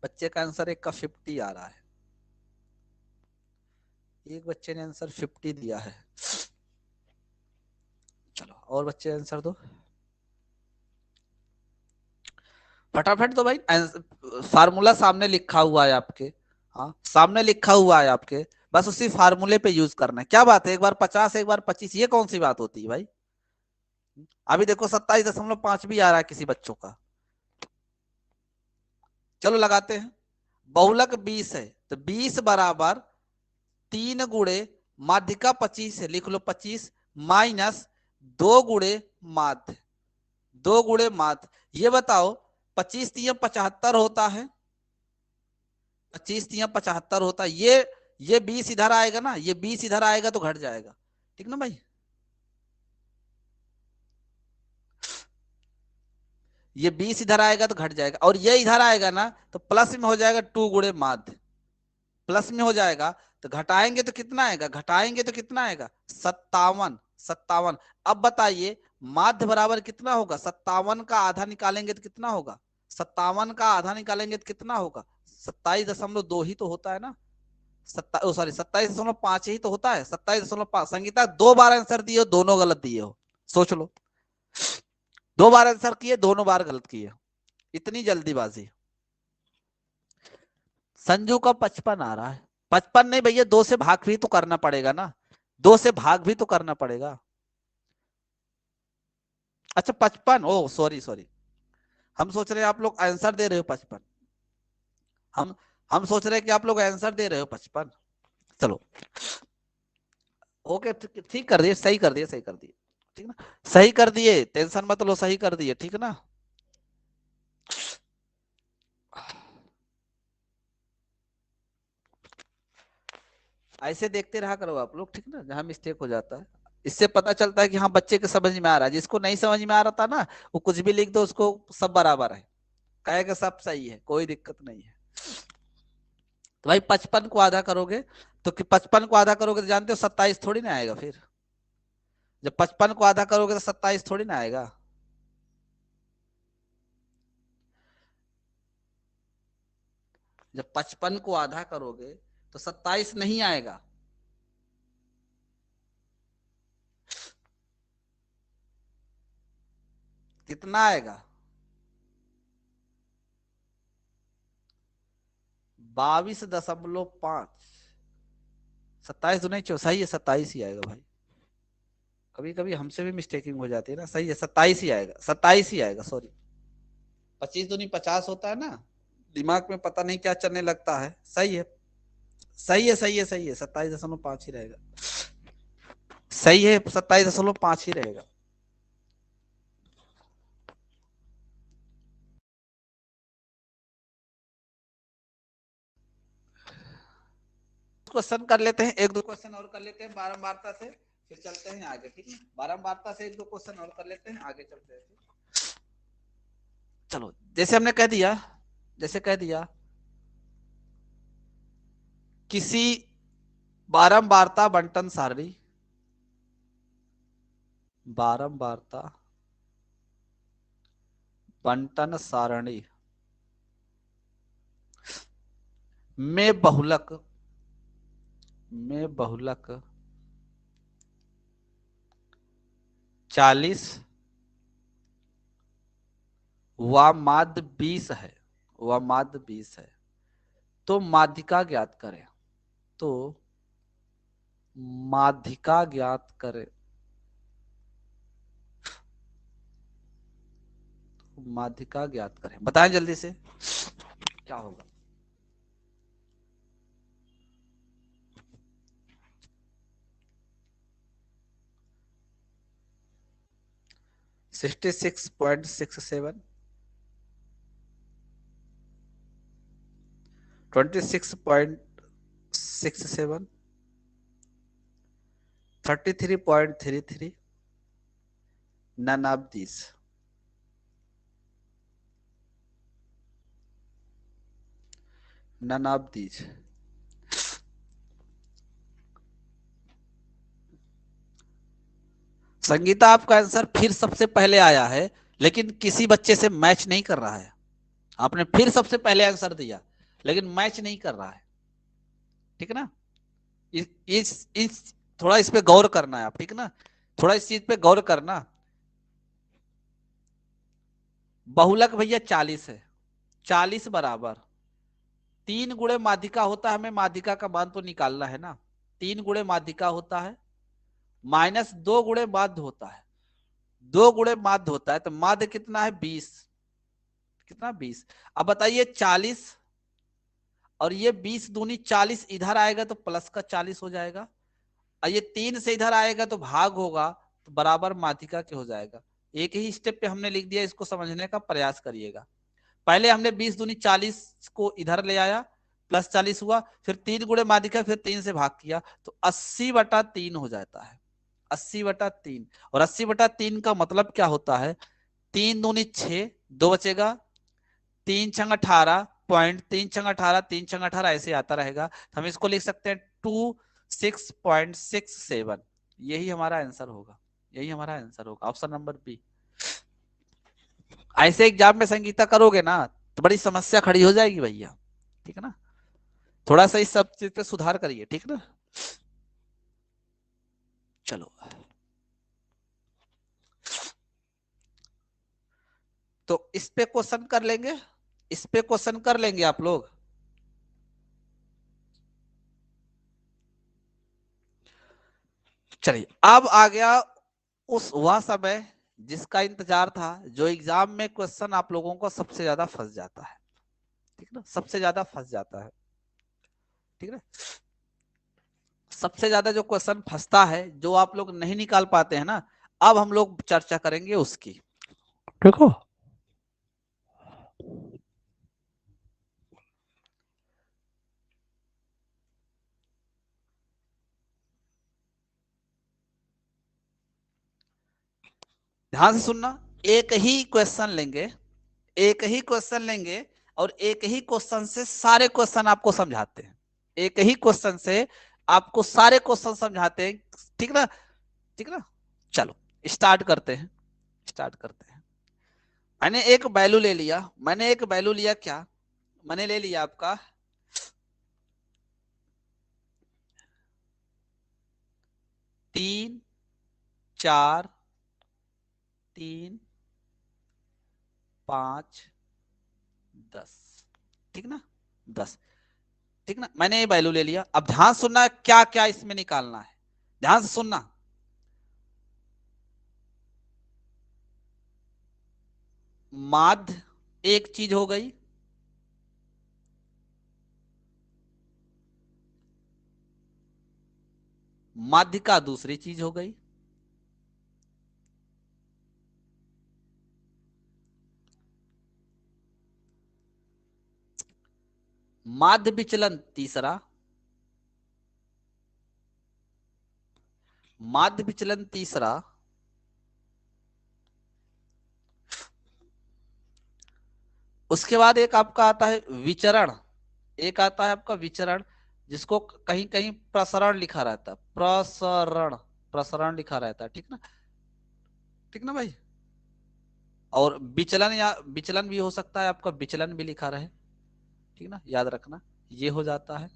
बच्चे का आंसर एक का 50 आ रहा है, एक बच्चे ने आंसर 50 दिया है। चलो और बच्चे आंसर दो फटाफट। तो भाई फार्मूला सामने लिखा हुआ है आपके, हाँ सामने लिखा हुआ है आपके, बस उसी फार्मूले पे यूज करना है। क्या बात है, एक बार 50 एक बार 25, ये कौन सी बात होती है भाई? अभी देखो 27.5 भी आ रहा है किसी बच्चों का। चलो लगाते हैं, बहुलक 20 है, तो 20 बराबर 3 गुणे माध्यिका 25 है, लिख लो 25 माइनस 2 गुणे माध्य, 2 गुणे माध्य। ये बताओ 25 3 75 होता है, 25 3 75 होता है, ये 20 इधर आएगा ना, ये 20 इधर आएगा तो घट जाएगा, ठीक ना भाई। ये 20 इधर आएगा तो घट जाएगा, और ये इधर आएगा ना तो प्लस में हो जाएगा 2 गुणे माध्य, प्लस में हो जाएगा। तो घटाएंगे तो कितना आएगा, घटाएंगे तो कितना आएगा 57, 57। अब बताइए माध्य बराबर कितना होगा, 57 का आधा निकालेंगे तो कितना होगा, 57 का आधा निकालेंगे तो कितना होगा, 27.2 ही तो होता है ना। सॉरी 27.5 ही तो होता है, 27.5। संगीता 2 बार आंसर दिए हो, दोनों गलत दिए हो, सोच लो। 2 बार आंसर किए, दोनों बार गलत किए, इतनी जल्दीबाजी। संजू का 55 आ रहा है। 55 नहीं भैया, 2 से भाग भी तो करना पड़ेगा ना, 2 से भाग भी तो करना पड़ेगा। अच्छा 55, ओ सॉरी सॉरी, हम सोच रहे हैं आप लोग आंसर दे रहे हो 55। हम सोच रहे हैं कि आप लोग आंसर दे रहे हो 55। चलो ओके, ठीक कर दिए, सही कर दिए, सही कर दिए, ठीक ना, सही कर दिए, टेंशन मत लो, सही कर दिए, ठीक ना। ऐसे देखते रहा करो आप लोग, ठीक ना, जहां मिस्टेक हो जाता है इससे पता चलता है कि हाँ बच्चे के समझ में आ रहा है। जिसको नहीं समझ में आ रहा था ना, वो कुछ भी लिख दो, उसको सब बराबर है, कहेगा सब सही है, कोई दिक्कत नहीं है। तो भाई 55 को आधा करोगे तो 55 को आधा करोगे तो जानते हो 27 थोड़ी ना आएगा। फिर जब 55 को आधा करोगे तो 27 थोड़ी ना आएगा। जब 55 को आधा करोगे तो 27 नहीं आएगा। कितना आएगा? 22.5। 27 तो नहीं, सही है 27 ही आएगा भाई। कभी कभी हमसे भी मिस्टेकिंग हो जाती है ना, सही है 27 ही आएगा, 27 ही आएगा, सॉरी। 25 दूनी 50 होता है ना, दिमाग में पता नहीं क्या चलने लगता है। सही है, सही है, सही है, सही है, 27.5 ही रहेगा। सही है, 27.5 ही रहेगा। क्वेश्चन कर लेते हैं, 1-2 क्वेश्चन और कर लेते हैं बारंबारता से, फिर चलते हैं आगे, ठीक है। बारंबारता से 1-2 क्वेश्चन और कर लेते हैं, आगे चलते हैं। चलो जैसे हमने कह दिया, जैसे कह दिया किसी बारंबारता बंटन सारणी, बारंबारता बंटन सारणी में बहुलक 40 व माध्य 20 है, व माध्य 20 है, तो माध्यिका ज्ञात करें। तो माध्यिका ज्ञात करें, माध्यिका ज्ञात करें, बताएं जल्दी से क्या होगा। 66.67, 26.67, 33.33, none of these। none of these। Sangeeta आपका आंसर फिर सबसे पहले आया है, लेकिन किसी बच्चे से मैच नहीं कर रहा है। आपने फिर सबसे पहले आंसर दिया लेकिन मैच नहीं कर रहा है, ठीक है ना। इस थोड़ा इस पे गौर करना है आप, ठीक है ना, थोड़ा इस चीज पे गौर करना। बहुलक भैया 40 है, 40 बराबर 3 गुणे माध्यिका होता है, हमें माध्यिका का मान तो निकालना है ना। 3 गुणे माध्यिका होता है माइनस 2 गुणे माध्य होता है, 2 गुणे माध्य होता है, तो माध्य कितना है 20, कितना 20। अब बताइए 40 और ये 20 दूनी 40, इधर आएगा तो प्लस का 40 हो जाएगा, और ये 3 से इधर आएगा तो भाग होगा, तो बराबर माध्यिका के हो जाएगा। एक ही स्टेप पे हमने लिख दिया, इसको समझने का प्रयास करिएगा। पहले हमने 20 दूनी 40 को इधर ले आया, प्लस 40 हुआ, फिर 3 गुणे माध्यिका, फिर 3 से भाग किया, तो 80/3 हो जाता है, 80/3। और 80/3 का मतलब क्या होता है, 3 दूनी 6, 2 बचेगा, 3 छंग 18, पॉइंट 3 छंग 18, 3 छंग 18 ऐसे आता रहेगा। हम इसको लिख सकते हैं 26.67। यही हमारा आंसर होगा, यही हमारा आंसर होगा, ऑप्शन नंबर बी। ऐसे एग्जाम में संगीता करोगे ना तो बड़ी समस्या खड़ी हो जाएगी भैया, ठीक है ना। थोड़ा सा इस सब चीज पे सुधार करिए, ठीक ना। चलो तो इस पे क्वेश्चन कर लेंगे, इस पे क्वेश्चन कर लेंगे आप लोग। चलिए अब आ गया उस वह समय जिसका इंतजार था, जो एग्जाम में क्वेश्चन आप लोगों को सबसे ज्यादा फंस जाता है, ठीक ना, सबसे ज्यादा फंस जाता है, ठीक है। सबसे ज्यादा जो क्वेश्चन फंसता है, जो आप लोग नहीं निकाल पाते हैं ना, अब हम लोग चर्चा करेंगे उसकी, ठीक हो। ध्यान से सुनना, एक ही क्वेश्चन लेंगे, एक ही क्वेश्चन लेंगे और एक ही क्वेश्चन से सारे क्वेश्चन आपको समझाते हैं, एक ही क्वेश्चन से आपको सारे क्वेश्चन समझाते हैं, ठीक ना, ठीक ना। चलो स्टार्ट करते हैं, स्टार्ट करते हैं। मैंने एक वैल्यू ले लिया, मैंने एक वैल्यू लिया, क्या मैंने ले लिया आपका 3 4 3 5 10, ठीक ना, 10, ठीक ना। मैंने ये वैल्यू ले लिया। अब ध्यान सुनना क्या क्या इसमें निकालना है, ध्यान से सुनना। माध्य एक चीज हो गई, माध्यिका दूसरी चीज हो गई, माध्य विचलन तीसरा, माध्य विचलन तीसरा, उसके बाद एक आपका आता है विचरण, एक आता है आपका विचरण, जिसको कहीं कहीं प्रसरण लिखा रहता है, प्रसरण, प्रसरण लिखा रहता है, ठीक ना, ठीक ना भाई। और विचलन, या विचलन भी हो सकता है आपका, विचलन भी लिखा रहे, ठीक ना, याद रखना, ये हो जाता है।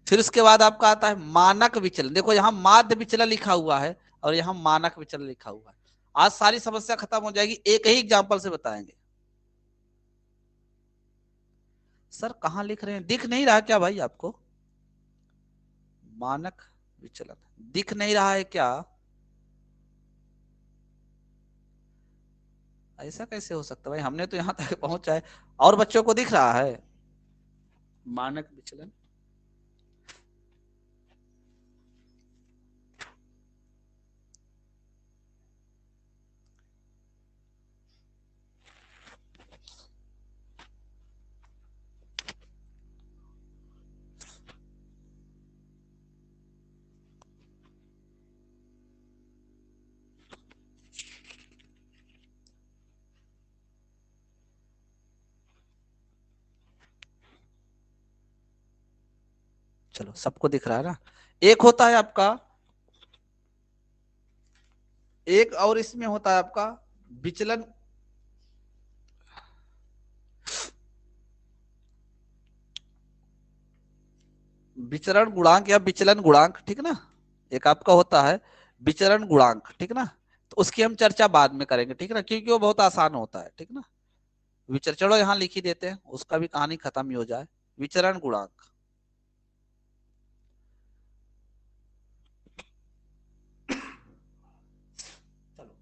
फिर उसके बाद आपका आता है मानक विचलन। देखो यहाँ माध्य विचलन लिखा हुआ है और यहाँ मानक विचलन लिखा हुआ है। आज सारी समस्या खत्म हो जाएगी, एक ही एग्जांपल से बताएंगे। सर कहां लिख रहे हैं, दिख नहीं रहा क्या भाई आपको? मानक विचलन दिख नहीं रहा है क्या? ऐसा कैसे हो सकता है भाई, हमने तो यहां तक पहुंचा है, और बच्चों को दिख रहा है मानक विचलन? चलो सबको दिख रहा है ना। एक होता है आपका, एक और इसमें होता है आपका विचलन, विचरण गुणांक या विचलन गुणांक, ठीक ना। एक आपका होता है विचरण गुणांक, ठीक ना, तो उसकी हम चर्चा बाद में करेंगे, ठीक ना, क्योंकि वो बहुत आसान होता है, ठीक ना। विचरण चलो यहाँ लिख ही देते हैं, उसका भी कहानी खत्म ही हो जाए। विचरण गुणांक, चलो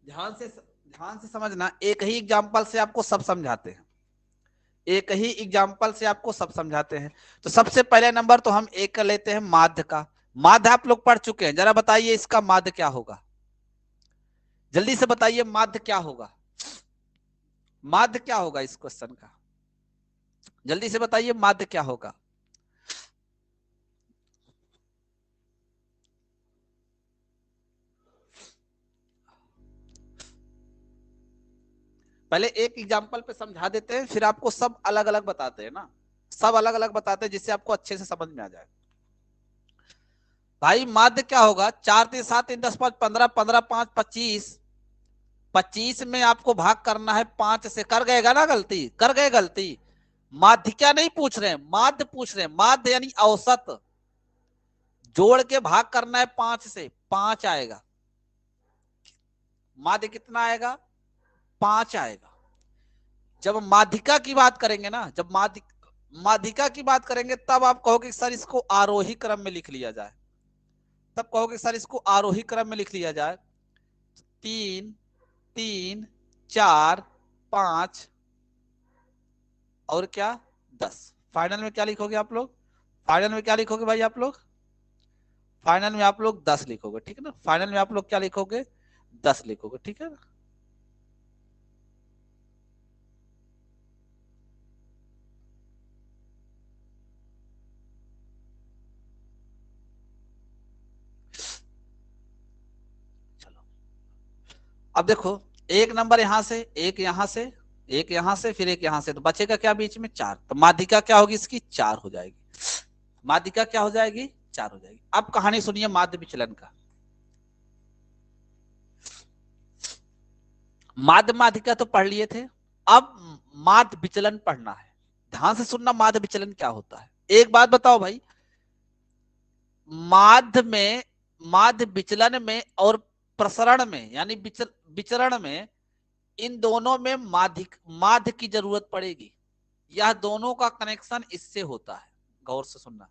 ध्यान से समझना, एक ही एग्जाम्पल से आपको सब समझाते हैं, एक ही एग्जाम्पल से आपको सब समझाते हैं। तो सबसे पहले नंबर तो हम एक कर लेते हैं माध्य का। माध्य आप लोग पढ़ चुके हैं, जरा बताइए इसका माध्य क्या होगा, जल्दी से बताइए माध्य क्या होगा, माध्य क्या होगा इस क्वेश्चन का, जल्दी से बताइए माध्य क्या होगा। पहले एक एग्जाम्पल पे समझा देते हैं, फिर आपको सब अलग अलग बताते हैं ना, सब अलग अलग बताते हैं जिससे आपको अच्छे से समझ में आ जाए। भाई माध्य क्या होगा, 4 3 7 3 10 5 15, 15 5 25, 25 में आपको भाग करना है 5 से, कर गएगा ना गलती, कर गए गलती, माध्यिका नहीं पूछ रहे हैं, माध्य पूछ रहे हैं। माध्य यानी औसत, जोड़ के भाग करना है 5 से, 5 आएगा। माध्य कितना आएगा? 5 आएगा। जब माध्यिका की बात करेंगे ना, जब माध्यिका की बात करेंगे तब आप कहोगे सर इसको आरोही क्रम में लिख लिया जाए, तब कहोगे सर इसको आरोही क्रम में लिख लिया जाए। 3 3 4 5 और क्या 10। फाइनल में क्या लिखोगे आप लोग? फाइनल में क्या लिखोगे भाई आप लोग? फाइनल में आप लोग 10 लिखोगे, ठीक है ना। फाइनल में आप लोग क्या लिखोगे? 10 लिखोगे, ठीक है ना। चलो अब देखो, एक नंबर यहां से, एक यहां से, एक यहां से, फिर एक यहां से, तो बचेगा क्या बीच में? 4। तो माध्यिका क्या होगी इसकी? 4 हो जाएगी। माध्यिका क्या हो जाएगी? 4 हो जाएगी। अब कहानी सुनिए माध्य विचलन का। माध्य माध्यिका तो पढ़ लिए थे, अब माध्य विचलन पढ़ना है। ध्यान से सुनना, माध्य विचलन क्या होता है। एक बात बताओ भाई, माध्य में, माध्य विचलन में और प्रसरण में यानी विचरण में, इन दोनों में माध्य की जरूरत पड़ेगी। यह दोनों का कनेक्शन इससे होता है, गौर से सुनना,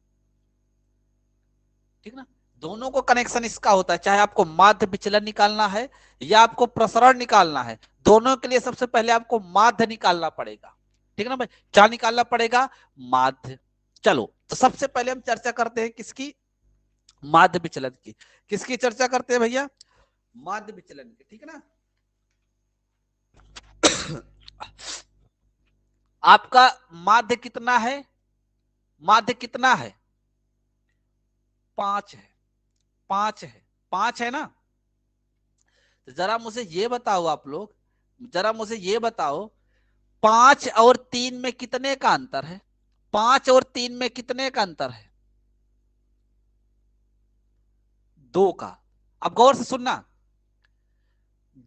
ठीक ना। दोनों को कनेक्शन इसका होता है, चाहे आपको माध्य विचलन निकालना है या आपको प्रसरण निकालना है, दोनों के लिए सबसे पहले आपको माध्य निकालना पड़ेगा, ठीक ना भाई। क्या निकालना पड़ेगा? माध्य। चलो तो सबसे पहले हम चर्चा करते हैं किसकी? माध्य विचलन की। किसकी चर्चा करते हैं भैया? माध्य विचलन की, ठीक है ना। आपका माध्य कितना है? माध्य कितना है? 5 है। 5 है, 5 है ना। तो जरा मुझे ये बताओ आप लोग, जरा मुझे ये बताओ, 5 और 3 में कितने का अंतर है? 5 और 3 में कितने का अंतर है? 2 का। अब गौर से सुनना,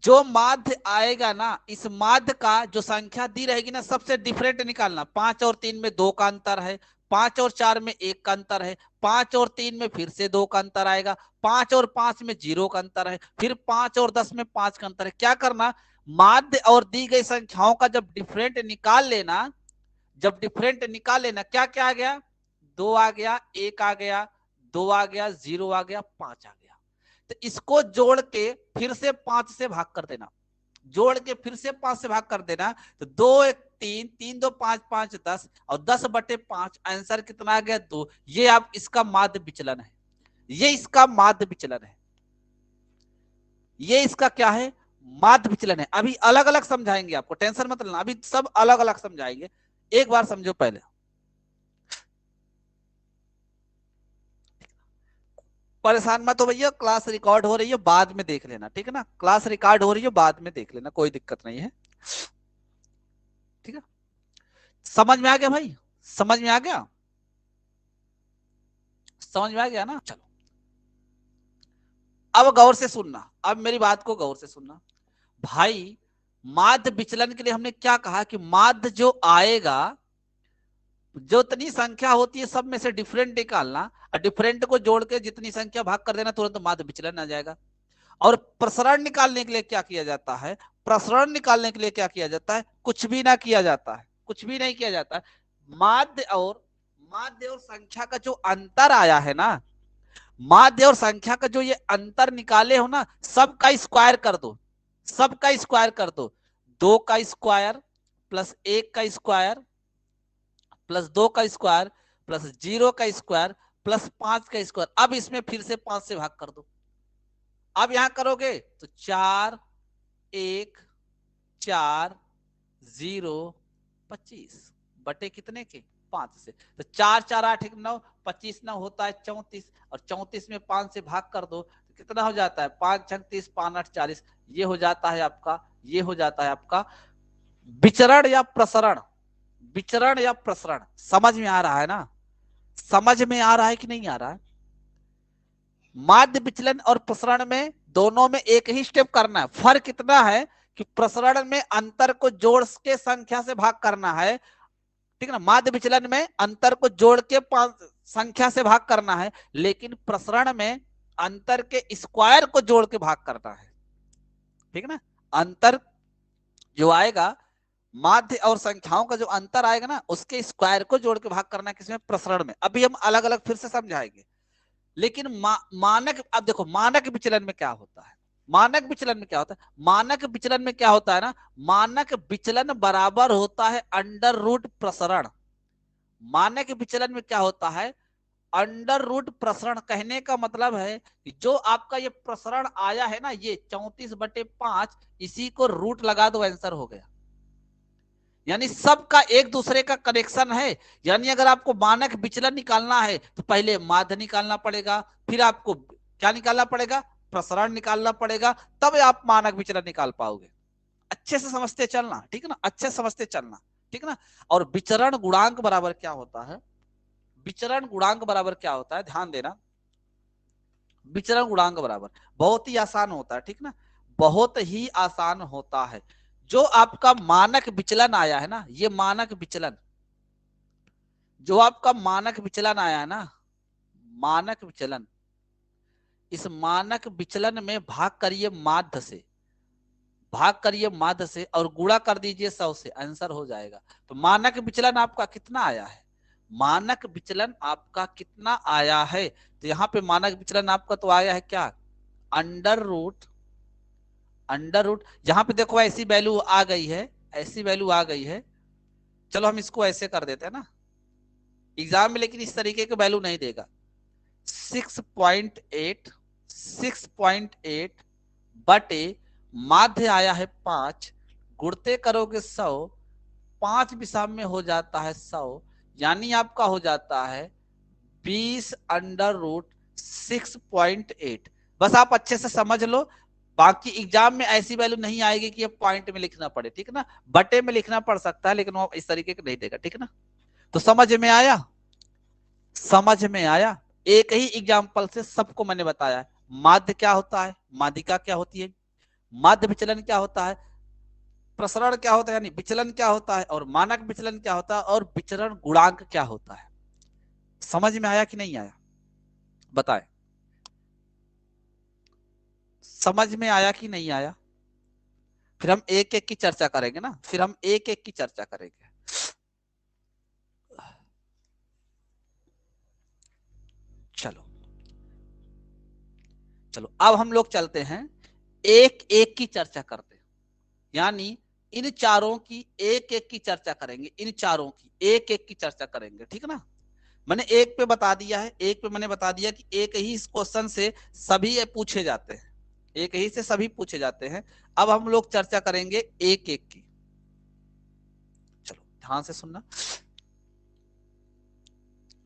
जो माध्य आएगा ना, इस माध्य का जो संख्या दी रहेगी ना, सबसे डिफरेंट निकालना। 5 और 3 में 2 का अंतर है, 5 और 4 में 1 का अंतर है, 5 और 3 में फिर से 2 का अंतर आएगा, 5 और 5 में 0 का अंतर है, फिर 5 और 10 में 5 का अंतर है। क्या करना? माध्य और दी गई संख्याओं का जब डिफरेंट निकाल लेना, जब डिफरेंट निकाल लेना, क्या क्या आ गया? 2 आ गया, 1 आ गया, 2 आ गया, 0 आ गया, 5 आ गया। तो इसको जोड़ के फिर से 5 से भाग कर देना, जोड़ के फिर से 5 से भाग कर देना। तो 2 1 3, 3 2 5, 5 10 और 10/5, आंसर कितना आ गया? 2। ये आप इसका माध्य विचलन है, ये इसका माध्य विचलन है, ये इसका क्या है? माध्य विचलन है। अभी अलग अलग समझाएंगे आपको, टेंशन मत लेना, अभी सब अलग अलग समझाएंगे। एक बार समझो पहले, परेशान मत हो भैया, क्लास रिकॉर्ड हो रही है, बाद में देख लेना, ठीक है ना। क्लास रिकॉर्ड हो रही है, बाद में देख लेना, कोई दिक्कत नहीं है, ठीक है। समझ में आ गया भाई? समझ में आ गया? समझ में आ गया ना। चलो अब गौर से सुनना, अब मेरी बात को गौर से सुनना भाई। माध्य विचलन के लिए हमने क्या कहा कि माध्य जो आएगा, जो इतनी संख्या होती है सब में से डिफरेंट निकालना, और डिफरेंट को जोड़ के जितनी संख्या भाग कर देना, तुरंत माध्य विचलन आ जाएगा। और प्रसरण निकालने के लिए क्या किया जाता है? प्रसरण निकालने के लिए क्या किया जाता है? कुछ भी ना किया जाता है, कुछ भी नहीं किया जाता है। माध्य और संख्या का जो अंतर आया है ना, माध्य और संख्या का जो ये अंतर निकाले हो ना, सबका स्क्वायर कर दो, सबका स्क्वायर कर दो। 2 का स्क्वायर प्लस 1 का स्क्वायर प्लस 2 का स्क्वायर प्लस 0 का स्क्वायर प्लस 5 का स्क्वायर। अब इसमें फिर से 5 से भाग कर दो। अब यहां करोगे तो 4 1 4 0 25 बटे कितने के? 5 से। तो 4 4 8 1 9, 25 9 होता है 34, और 34 में 5 से भाग कर दो तो कितना हो जाता है? 5 6 30, 5 8 40। ये हो जाता है आपका, ये हो जाता है आपका विचरण या प्रसरण। विचरण या प्रसरण समझ में आ रहा है ना? समझ में आ रहा है कि नहीं आ रहा है? माध्य विचलन और प्रसरण में दोनों में एक ही स्टेप करना है। फर्क इतना है कि प्रसरण में अंतर को जोड़ के संख्या से भाग करना है, ठीक है ना। माध्य विचलन में अंतर को जोड़ के संख्या से भाग करना है, लेकिन प्रसरण में अंतर के स्क्वायर को जोड़ के भाग करना है, ठीक है ना। अंतर जो आएगा, माध्य और संख्याओं का जो अंतर आएगा ना, उसके स्क्वायर को जोड़ के भाग करना है किसमें, प्रसरण में। अभी हम अलग अलग फिर से समझाएंगे, लेकिन मानक, अब देखो मानक विचलन में क्या होता है, मानक विचलन में क्या होता है, मानक विचलन में क्या होता है ना, मानक विचलन बराबर होता है अंडर रूट प्रसरण। मानक विचलन में क्या होता है, अंडर रूट प्रसरण। कहने का मतलब है कि जो आपका ये प्रसरण आया है ना, ये 34/5, इसी को रूट लगा दो, आंसर हो गया। यानी सबका एक दूसरे का कनेक्शन है। यानी अगर आपको मानक विचलन निकालना है तो पहले माध्य निकालना पड़ेगा, फिर आपको क्या निकालना पड़ेगा, प्रसरण निकालना पड़ेगा, तब आप मानक विचलन निकाल पाओगे। अच्छे से समझते चलना, ठीक है ना, अच्छे से समझते चलना, ठीक है ना। और विचरण गुणांक बराबर क्या होता है, विचरण गुणांक बराबर क्या होता है, ध्यान देना। विचरण गुणांक बराबर बहुत ही आसान होता है, ठीक ना, बहुत ही आसान होता है। जो आपका मानक विचलन आया है ना, ये मानक विचलन, जो आपका मानक विचलन आया है ना, मानक विचलन, इस मानक विचलन में भाग करिए माध्य से, भाग करिए माध्य से और गुणा कर दीजिए 100 से, आंसर हो जाएगा। तो मानक विचलन आपका कितना आया है, मानक विचलन आपका कितना आया है, तो यहाँ पे मानक विचलन आपका तो आया है क्या, अंडर रूट, अंडर रूट, यहाँ पे देखो ऐसी वैल्यू आ गई है, ऐसी वैल्यू आ गई है। चलो हम इसको ऐसे कर देते हैं ना एग्जाम में, लेकिन इस तरीके की वैल्यू नहीं देगा। 6.8, 6.8 बटे माध्य आया है 5, गुणते करोगे 100, 5 विषम में हो जाता है 100, यानी आपका हो जाता है 20 अंडर रूट 6.8। बस आप अच्छे से समझ लो, बाकी एग्जाम में ऐसी वैल्यू नहीं आएगी कि ये पॉइंट में लिखना पड़े, ठीक है ना, बटे में लिखना पड़ सकता है, लेकिन वो इस तरीके का नहीं देगा, ठीक है ना। तो समझ में आया, समझ में आया। एक ही एग्जाम्पल से सबको मैंने बताया। माध्य क्या होता है, माध्यिका क्या होती है, माध्य विचलन क्या होता है, प्रसरण क्या होता है यानी विचलन क्या होता है, और मानक विचलन क्या होता है, और विचरण गुणांक क्या होता है। समझ में आया कि नहीं आया, बताएं, समझ में आया कि नहीं आया। फिर हम एक एक की चर्चा करेंगे ना, फिर हम एक एक की चर्चा करेंगे। चलो चलो अब हम लोग चलते हैं, एक एक की चर्चा करते हैं, यानी इन चारों की एक एक की चर्चा करेंगे, इन चारों की एक एक की चर्चा करेंगे, ठीक है ना। मैंने एक पे बता दिया है, एक पे मैंने बता दिया कि एक ही इस क्वेश्चन से सभी पूछे जाते हैं, एक ही से सभी पूछे जाते हैं। अब हम लोग चर्चा करेंगे एक एक की। चलो ध्यान से सुनना,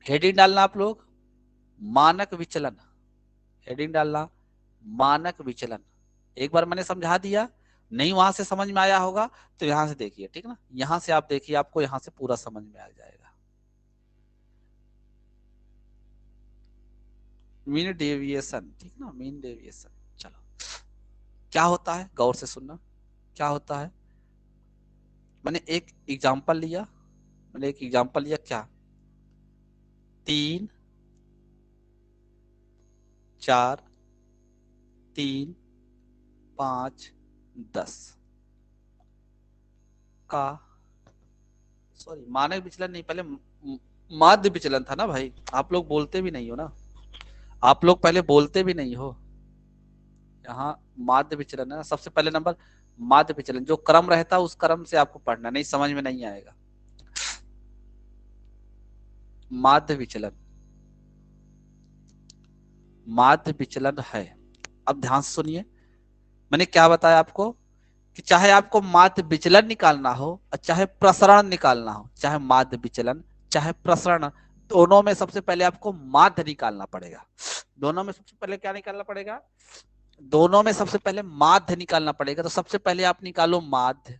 हेडिंग डालना आप लोग, मानक विचलन, हेडिंग डालना मानक विचलन। एक बार मैंने समझा दिया, नहीं वहां से समझ में आया होगा तो यहां से देखिए, ठीक ना, यहां से आप देखिए, आपको यहां से पूरा समझ में आ जाएगा। मीन डेविएशन, ठीक ना, मीन डेविएशन। चलो क्या होता है, गौर से सुनना, क्या होता है। मैंने एक एग्जांपल लिया, मैंने एक एग्जांपल लिया, क्या 3 4 3 5 10 का, सॉरी मानक विचलन नहीं, पहले माध्य विचलन था ना भाई, आप लोग बोलते भी नहीं हो ना, आप लोग पहले बोलते भी नहीं हो। यहाँ माध्य विचलन है ना, सबसे पहले नंबर माध्य विचलन, जो क्रम रहता है उस क्रम से आपको पढ़ना, नहीं समझ में नहीं आएगा। माध्य विचलन, माध्य विचलन है। अब ध्यान से सुनिए, मैंने क्या बताया आपको कि चाहे आपको माध्य विचलन निकालना हो और चाहे प्रसरण निकालना हो, चाहे माध्य विचलन चाहे प्रसरण, दोनों में सबसे पहले आपको माध्य निकालना पड़ेगा। दोनों में सबसे पहले क्या निकालना पड़ेगा, दोनों में सबसे पहले माध्य निकालना पड़ेगा। तो सबसे पहले आप निकालो माध्य,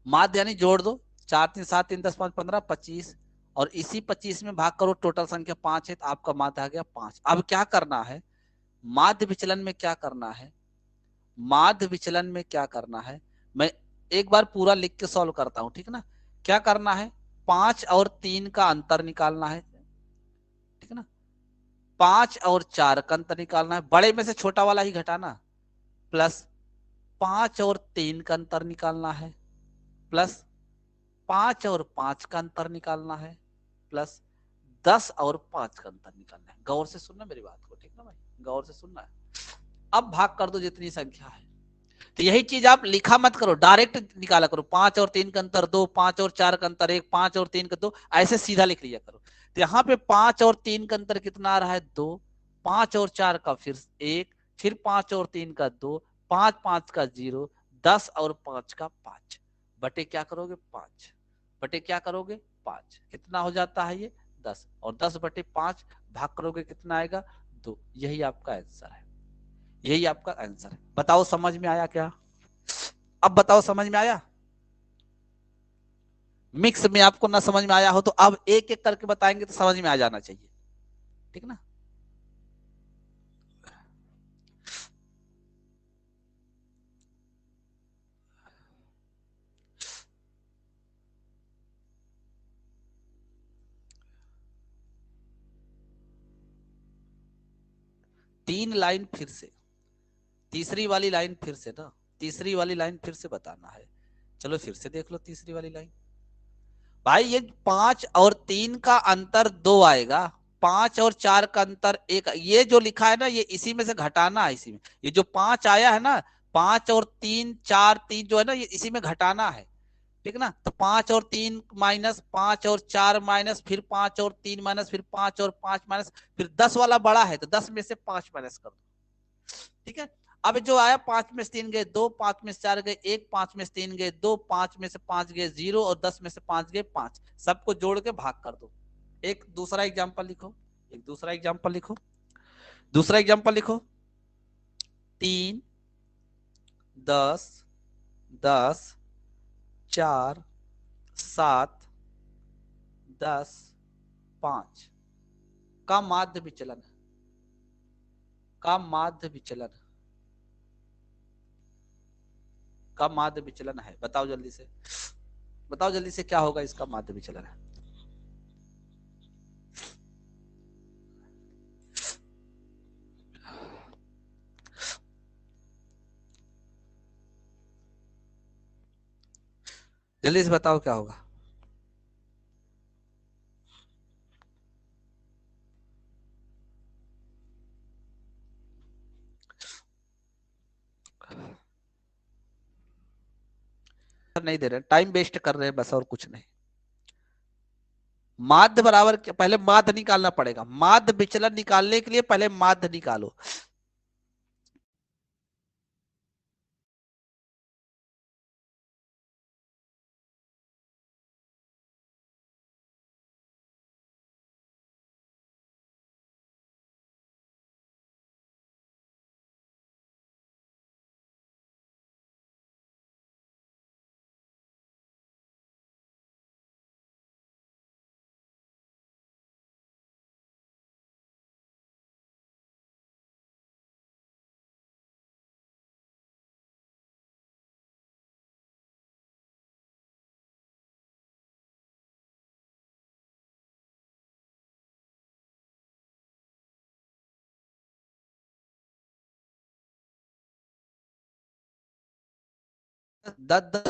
माध्य यानी जोड़ दो, 4 3 7 3 10 5 15 25, और इसी 25 में भाग करो, टोटल संख्या 5 है, तो आपका माध्य आ गया 5। अब क्या करना है, माध्य विचलन में क्या करना है, माध्य विचलन में क्या करना है, मैं एक बार पूरा लिख के सॉल्व करता हूं, ठीक है ना। क्या करना है, 5 और 3 का अंतर निकालना है, ठीक है ना। 5 और 4 का अंतर निकालना है, बड़े में से छोटा वाला ही घटाना, प्लस 5 और 3 का अंतर निकालना है, प्लस 5 और 5 का अंतर निकालना है, प्लस 10 और 5 का अंतर निकालना है। गौर से सुनना मेरी बात को, ठीक ना भाई, गौर से सुनना है। अब भाग कर दो जितनी संख्या है। तो यही चीज आप लिखा मत करो, डायरेक्ट निकाला करो। 5 और 3 का अंतर 2, 5 और 4 का अंतर 1, 5 और 3 का 2, ऐसे सीधा लिख लिया करो। तो यहाँ पे 5 और 3 का अंतर कितना आ रहा है, 2, 5 और 4 का फिर 1, फिर 5 और 3 का 2, 5 5 का 0, 10 और 5 का 5, बटे क्या करोगे 5, बटे क्या करोगे 5, कितना हो जाता है ये 10, और 10 बटे 5 भाग करोगे कितना आएगा 2। यही आपका आंसर है, यही आपका आंसर है। बताओ समझ में आया क्या, अब बताओ समझ में आया। मिक्स में आपको ना समझ में आया हो तो अब एक एक करके बताएंगे तो समझ में आ जाना चाहिए, ठीक ना। तीन लाइन फिर से, तीसरी वाली लाइन फिर से ना, तीसरी वाली लाइन फिर से बताना है। चलो फिर से देख लो तीसरी वाली लाइन। भाई ये 5 और 3 का अंतर 2 आएगा, 5 और 4 का अंतर 1, ये जो लिखा है ना ये इसी में से घटाना है, इसी में ये जो 5 आया है ना, 5 और 3 4 3 जो है ना ये इसी में घटाना है, ठीक ना। तो 5 और 3 माइनस, 5 और 4 माइनस, फिर 5 और 3 माइनस, फिर 5 और 5 माइनस, फिर 10 वाला बड़ा है तो 10 में से 5 माइनस कर दो, ठीक है। अब जो आया 5 में से 3 गए 2, 5 में से 4 गए 1, 5 में से 3 गए 2, 5 में से 5 गए 0, और 10 में से 5 गए 5, सबको जोड़ के भाग कर दो। एक दूसरा एग्जांपल लिखो, एक दूसरा एग्जांपल लिखो, दूसरा एग्जांपल लिखो। 3 10 10 4 7 10 5 का माध्य विचलन, का माध्य विचलन, का माध्य विचलन है। बताओ जल्दी से, बताओ जल्दी से क्या होगा इसका माध्य विचलन है। जल्दी से बताओ क्या होगा। नहीं दे रहे, टाइम वेस्ट कर रहे हैं बस, और कुछ नहीं। माध्य बराबर पहले माध्य निकालना पड़ेगा, माध्य विचलन निकालने के लिए पहले माध्य निकालो। दस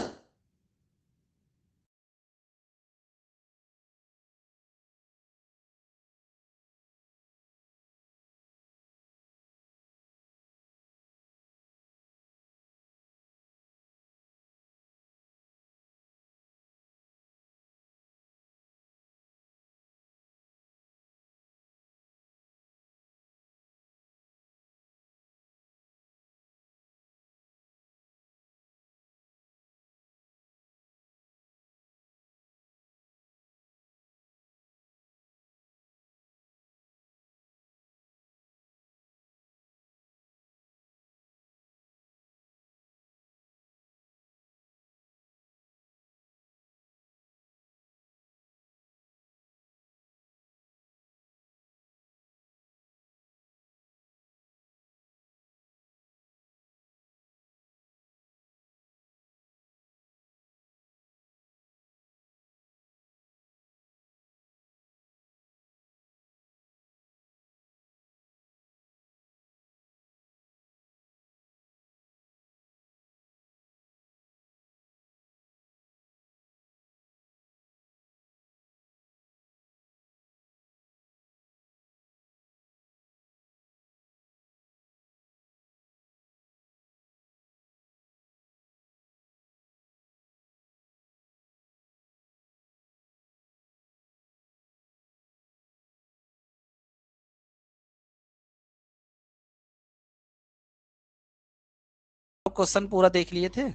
क्वेश्चन पूरा देख लिए थे?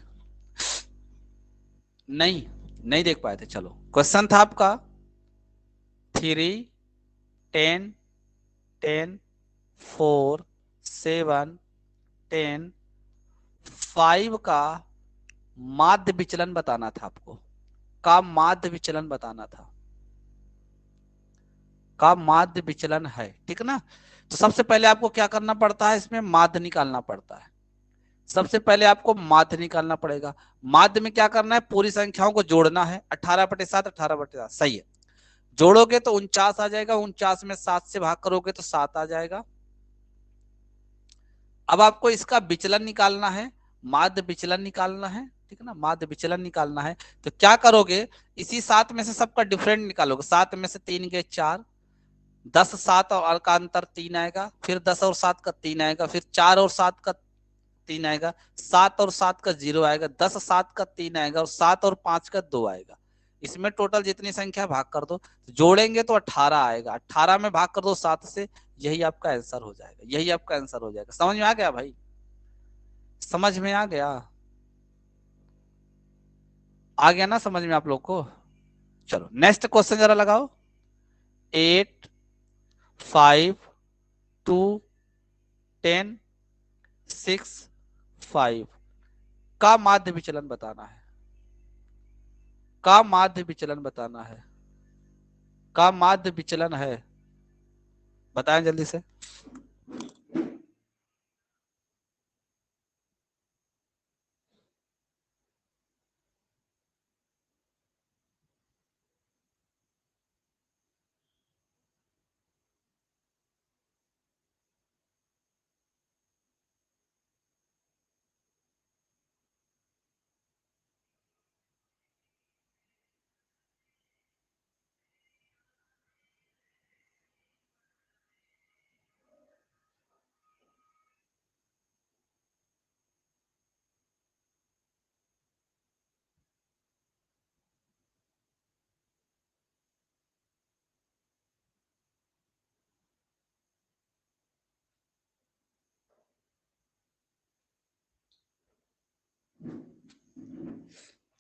नहीं देख पाए थे। चलो, क्वेश्चन था आपका 3, 10, 10, 4, 7, 10, 5 का माध्य विचलन बताना था आपको। का माध्य विचलन बताना था। का माध्य विचलन है, ठीक ना। तो सबसे पहले आपको क्या करना पड़ता है, इसमें माध्य निकालना पड़ता है। सबसे पहले आपको माध्य निकालना पड़ेगा। माध्य में क्या करना है, पूरी संख्याओं को जोड़ना है। 18/7, 18/7 सही है। जोड़ोगे तो 49 आ जाएगा। 49 में 7 से भाग करोगे तो 7 आ जाएगा। अब आपको इसका विचलन निकालना है, माध्य विचलन निकालना है, ठीक है ना। माध्य विचलन निकालना है तो क्या करोगे, इसी 7 में से सबका डिफरेंट निकालोगे। 7 में से 3 गए 4, 10 7 और का अंतर 3 आएगा, फिर 10 और 7 का 3 आएगा, फिर 4 और 7 का 3 आएगा, 7 और 7 का 0 आएगा, 10 7 का 3 आएगा और 7 और 5 का 2 आएगा। इसमें टोटल जितनी संख्या भाग कर दो, जोड़ेंगे तो 18 आएगा। 18 में भाग कर दो 7 से, यही आपका आंसर हो जाएगा। यही आपका आंसर हो जाएगा। समझ में आ गया भाई? समझ में आ गया? आ गया ना समझ में आप लोग को? चलो नेक्स्ट क्वेश्चन जरा लगाओ। 8, 5, 2, 10, 6, 5 का माध्य विचलन बताना है। का माध्य विचलन बताना है। का माध्य विचलन है, बताएं जल्दी से।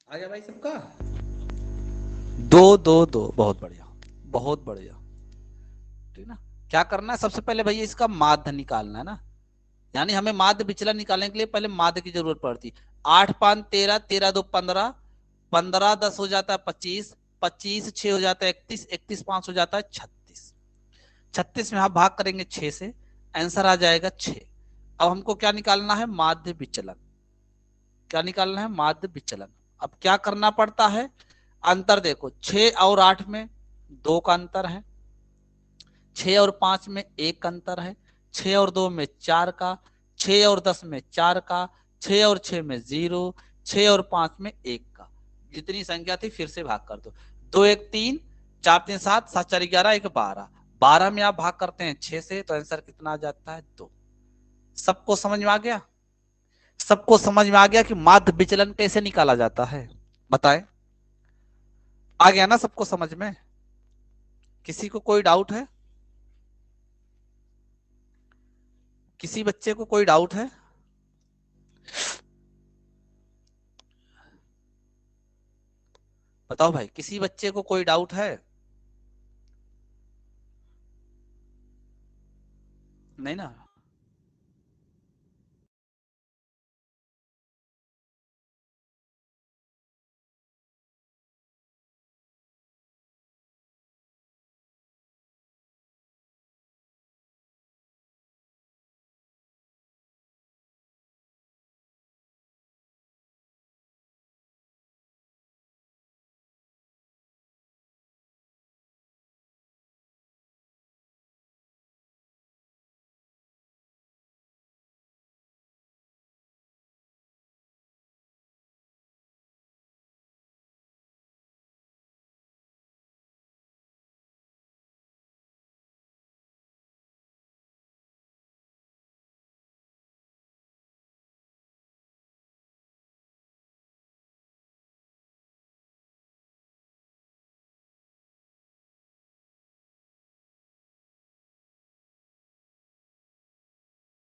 आ गया भाई सबका? 2 2 2 बहुत बढ़िया, बहुत बढ़िया, ठीक ना। क्या करना है, सबसे पहले भैया इसका माध्य निकालना है ना। यानी हमें माध्य विचलन निकालने के लिए पहले माध्य की जरूरत पड़ती। 8 5 13, 13 2 15, 15 10 हो जाता है 25, 25 6 हो जाता है 31, 31 5 हो जाता है 36, 36 में आप भाग करेंगे 6 से, आंसर आ जाएगा 6। अब हमको क्या निकालना है, माध्य विचलन। क्या निकालना है, माध्य विचलन। अब क्या करना पड़ता है, अंतर देखो, 6 और 8 में 2 का अंतर है, 6 और 5 में 1 का अंतर है, 6 और 2 में 4 का, 6 और 10 में 4 का, 6 और 6 में 0, 6 और 5 में 1 का। जितनी संख्या थी फिर से भाग कर दो। 2 1 3, 4 3 7, 7 4 11, 1 12। 12 में आप भाग करते हैं 6 से तो आंसर कितना आ जाता है, 2। सबको समझ में आ गया? सबको समझ में आ गया कि माध्य विचलन कैसे निकाला जाता है? बताएं, आ गया ना सबको समझ में? किसी को कोई डाउट है? किसी बच्चे को कोई डाउट है? बताओ भाई, किसी बच्चे को कोई डाउट है? नहीं ना?